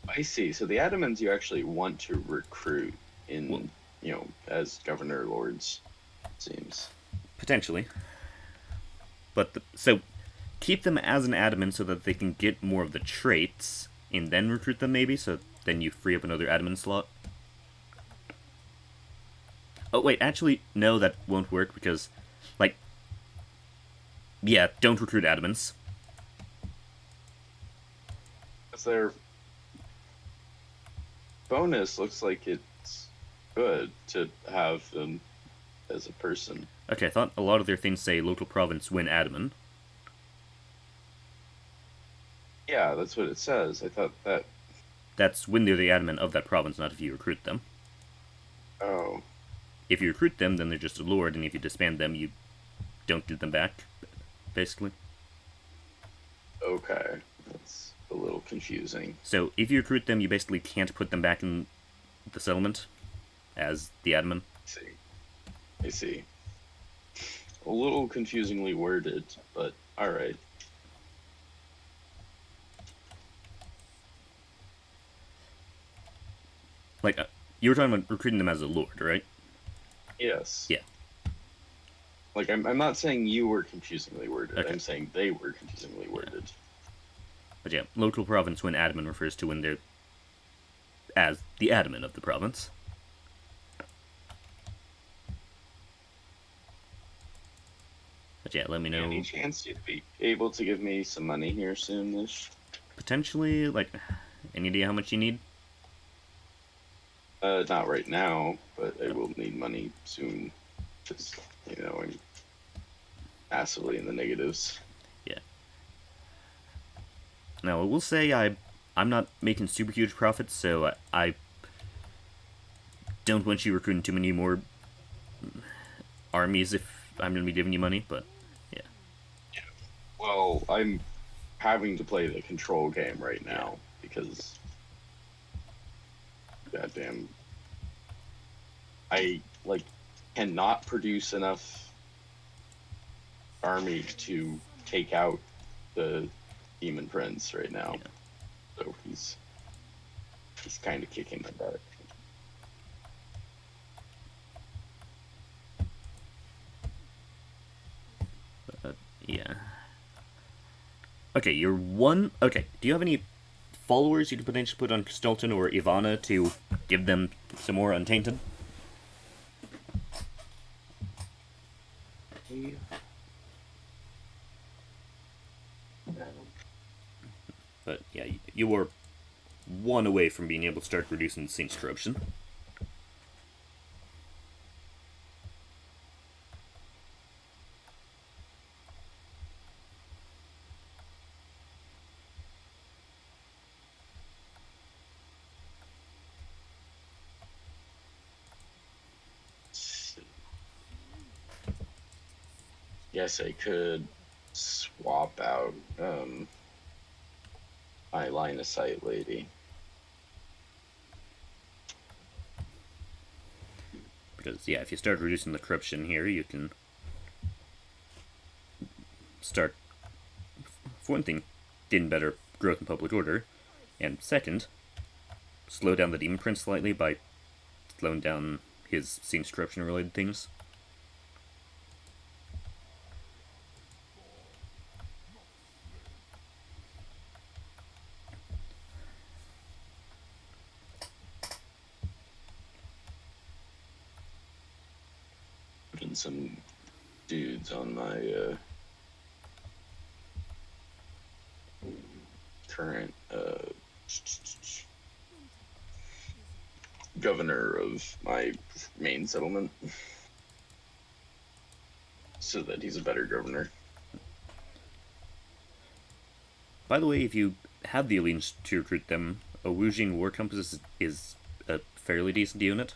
[SPEAKER 2] I see. So the Adamans you actually want to recruit in, as governor lords, it seems.
[SPEAKER 1] Potentially. But, so, keep them as an Adaman so that they can get more of the traits, and then recruit them maybe, so then you free up another Adaman slot. Oh, wait, actually, no, that won't work, because, yeah, don't recruit Adamans.
[SPEAKER 2] Because their bonus looks like it's good to have them as a person.
[SPEAKER 1] Okay, I thought a lot of their things say local province win Adaman.
[SPEAKER 2] Yeah, that's what it says. I thought that...
[SPEAKER 1] That's when they're the Adaman of that province, not if you recruit them.
[SPEAKER 2] Oh.
[SPEAKER 1] If you recruit them, then they're just a lord, and if you disband them, you don't get them back, basically.
[SPEAKER 2] Okay. That's a little confusing.
[SPEAKER 1] So, if you recruit them, you basically can't put them back in the settlement as the Adaman.
[SPEAKER 2] I see. A little confusingly worded, but alright.
[SPEAKER 1] You were talking about recruiting them as a lord, right?
[SPEAKER 2] Yes.
[SPEAKER 1] Yeah.
[SPEAKER 2] I'm not saying you were confusingly worded.
[SPEAKER 1] Okay.
[SPEAKER 2] I'm saying they were confusingly worded.
[SPEAKER 1] But yeah, local province when Adaman refers to when they're as the Adaman of the province. But yeah, let me know.
[SPEAKER 2] Any chance you'd be able to give me some money here soon-ish?
[SPEAKER 1] Potentially, any idea how much you need?
[SPEAKER 2] Not right now, but I will need money soon. Because, I'm massively in the negatives.
[SPEAKER 1] Yeah. Now, I will say I'm not making super huge profits, so I don't want you recruiting too many more armies if I'm going to be giving you money, but yeah.
[SPEAKER 2] Well, I'm having to play the control game right now because goddamn I cannot produce enough army to take out the demon prince right now. Yeah. So he's kind of kicking my butt.
[SPEAKER 1] Yeah. Okay, you're one. Okay, do you have any followers you could potentially put on Stilton or Ivana to give them some more Untainted? But yeah, you were one away from being able to start reducing the Saint's corruption.
[SPEAKER 2] Guess I could swap out my line of sight lady.
[SPEAKER 1] Because, yeah, if you start reducing the corruption here, you can start, for one thing, getting better growth in public order, and second, slow down the Demon Prince slightly by slowing down his scenes corruption related things.
[SPEAKER 2] Putting some dudes on my current governor of my main settlement, so that he's a better governor.
[SPEAKER 1] By the way, if you have the allegiance to recruit them, a Wujing War Compass is a fairly decent unit.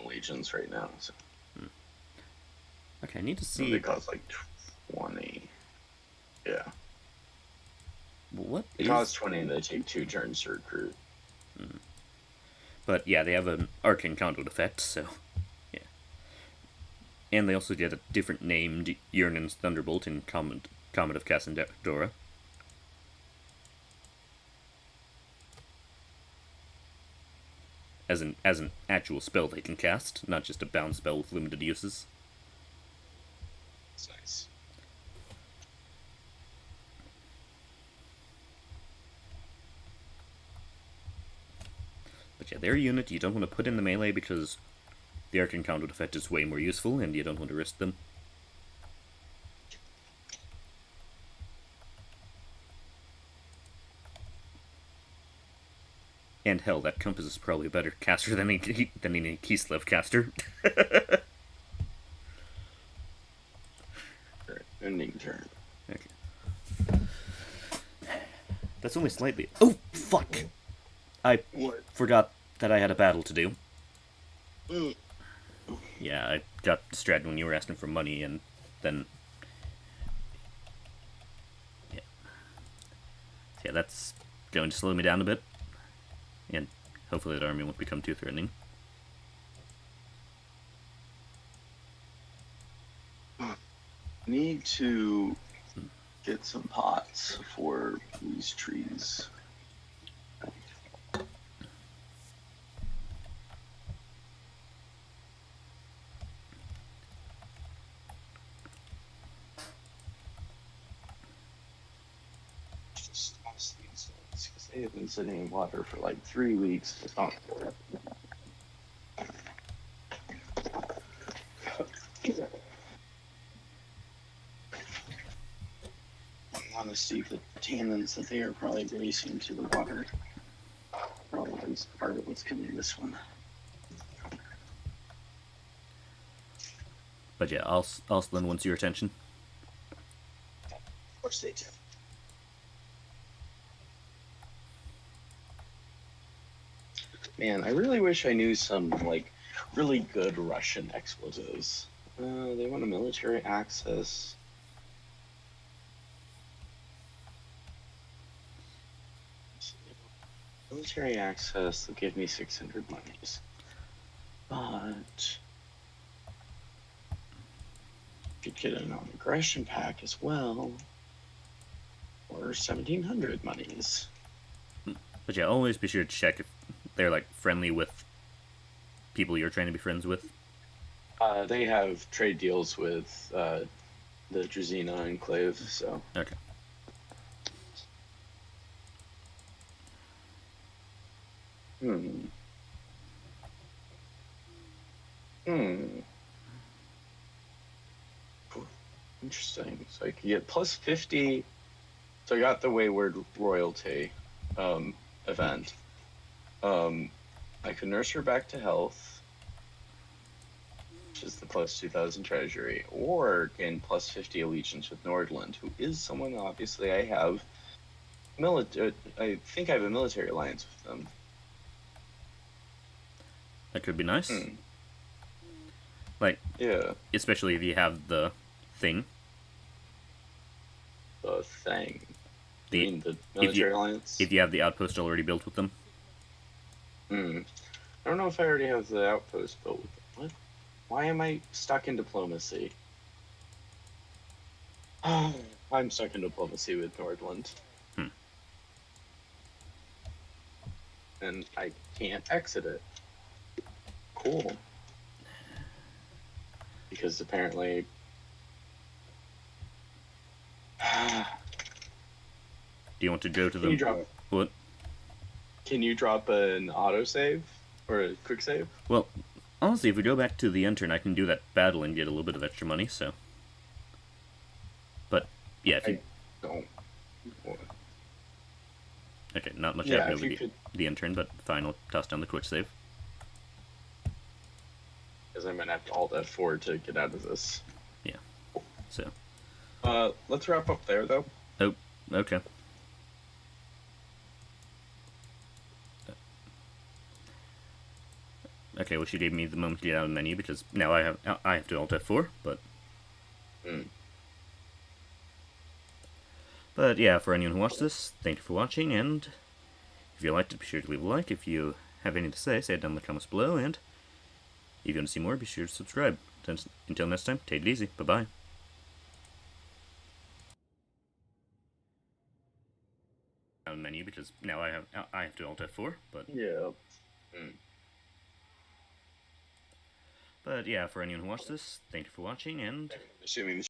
[SPEAKER 2] Allegiance right now, so
[SPEAKER 1] Okay, I need to see.
[SPEAKER 2] they cost like 20. Yeah,
[SPEAKER 1] What
[SPEAKER 2] it costs 20 and they take 2 turns to recruit.
[SPEAKER 1] But yeah, they have an arcane conduit effect, so yeah. And they also get a different named Yernan's Thunderbolt in Comet of Cassandora. As an actual spell they can cast, not just a bound spell with limited uses.
[SPEAKER 2] That's nice.
[SPEAKER 1] But yeah, their unit you don't want to put in the melee because the arcane conduit effect is way more useful and you don't want to risk them. And hell, that compass is probably a better caster than any Kislev caster.
[SPEAKER 2] Alright, ending turn.
[SPEAKER 1] Okay. That's only slightly. Oh, fuck! I
[SPEAKER 2] What?
[SPEAKER 1] forgot that I had a battle to do.
[SPEAKER 2] Mm.
[SPEAKER 1] Yeah, I got distracted when you were asking for money, and then. Yeah, that's going to slow me down a bit. And hopefully that army won't become too threatening.
[SPEAKER 2] Need to get some pots for these trees. Just toss these because they have been sitting in water for like 3 weeks. It's not I want to see the tannins that they are probably releasing to the water. Probably is part of what's coming this one.
[SPEAKER 1] But yeah, Alslan wants your attention.
[SPEAKER 2] Of course they do. Man, I really wish I knew some, like, really good Russian expletives. They want a military access. Military access, they'll give me 600 monies. But could get a non-aggression pack as well. Or 1700 monies.
[SPEAKER 1] But yeah, always be sure to check if they're like friendly with people you're trying to be friends with.
[SPEAKER 2] They have trade deals with the Drazina Enclave, so.
[SPEAKER 1] Okay.
[SPEAKER 2] Interesting. So I could get plus 50. So I got the Wayward Royalty event. I could nurse her back to health, which is the plus 2,000 treasury, or gain plus 50 allegiance with Nordland, who is someone obviously I have. I think I have a military alliance with them.
[SPEAKER 1] That could be nice. Like,
[SPEAKER 2] Yeah.
[SPEAKER 1] especially if you have the thing.
[SPEAKER 2] The thing.
[SPEAKER 1] The,
[SPEAKER 2] You mean the military alliance?
[SPEAKER 1] If you have the outpost already built with them.
[SPEAKER 2] I don't know if I already have the outpost built with them. What? Why am I stuck in diplomacy? I'm stuck in diplomacy with Nordland.
[SPEAKER 1] Hmm.
[SPEAKER 2] And I can't exit it. Cool. Because apparently...
[SPEAKER 1] Do you want to go to
[SPEAKER 2] Can you
[SPEAKER 1] the...
[SPEAKER 2] drop...
[SPEAKER 1] What?
[SPEAKER 2] Can you drop an autosave? Or a quick save?
[SPEAKER 1] Well, honestly, if we go back to the intern, I can do that battle and get a little bit of extra money, so... But, yeah, if you...
[SPEAKER 2] Don't.
[SPEAKER 1] Okay, not much
[SPEAKER 2] Yeah,
[SPEAKER 1] happening
[SPEAKER 2] if
[SPEAKER 1] with
[SPEAKER 2] you could...
[SPEAKER 1] the intern, but fine, I'll toss down the quick save.
[SPEAKER 2] Because I'm going to have to alt F4 to get out of this.
[SPEAKER 1] Yeah, so...
[SPEAKER 2] Let's wrap up there, though.
[SPEAKER 1] Oh, okay. Okay, well, she gave me the moment to get out of the menu because now I have to alt F4, but... But yeah, for anyone who watched this, thank you for watching, and if you liked it, be sure to leave a like. If you have anything to say it down in the comments below, and if you want to see more, be sure to subscribe. Until next time, take it easy. Bye-bye. Out of the menu because now I have to alt F4, but...
[SPEAKER 2] Yeah.
[SPEAKER 1] But yeah, for anyone who watched this, thank you for watching, and...
[SPEAKER 2] Assuming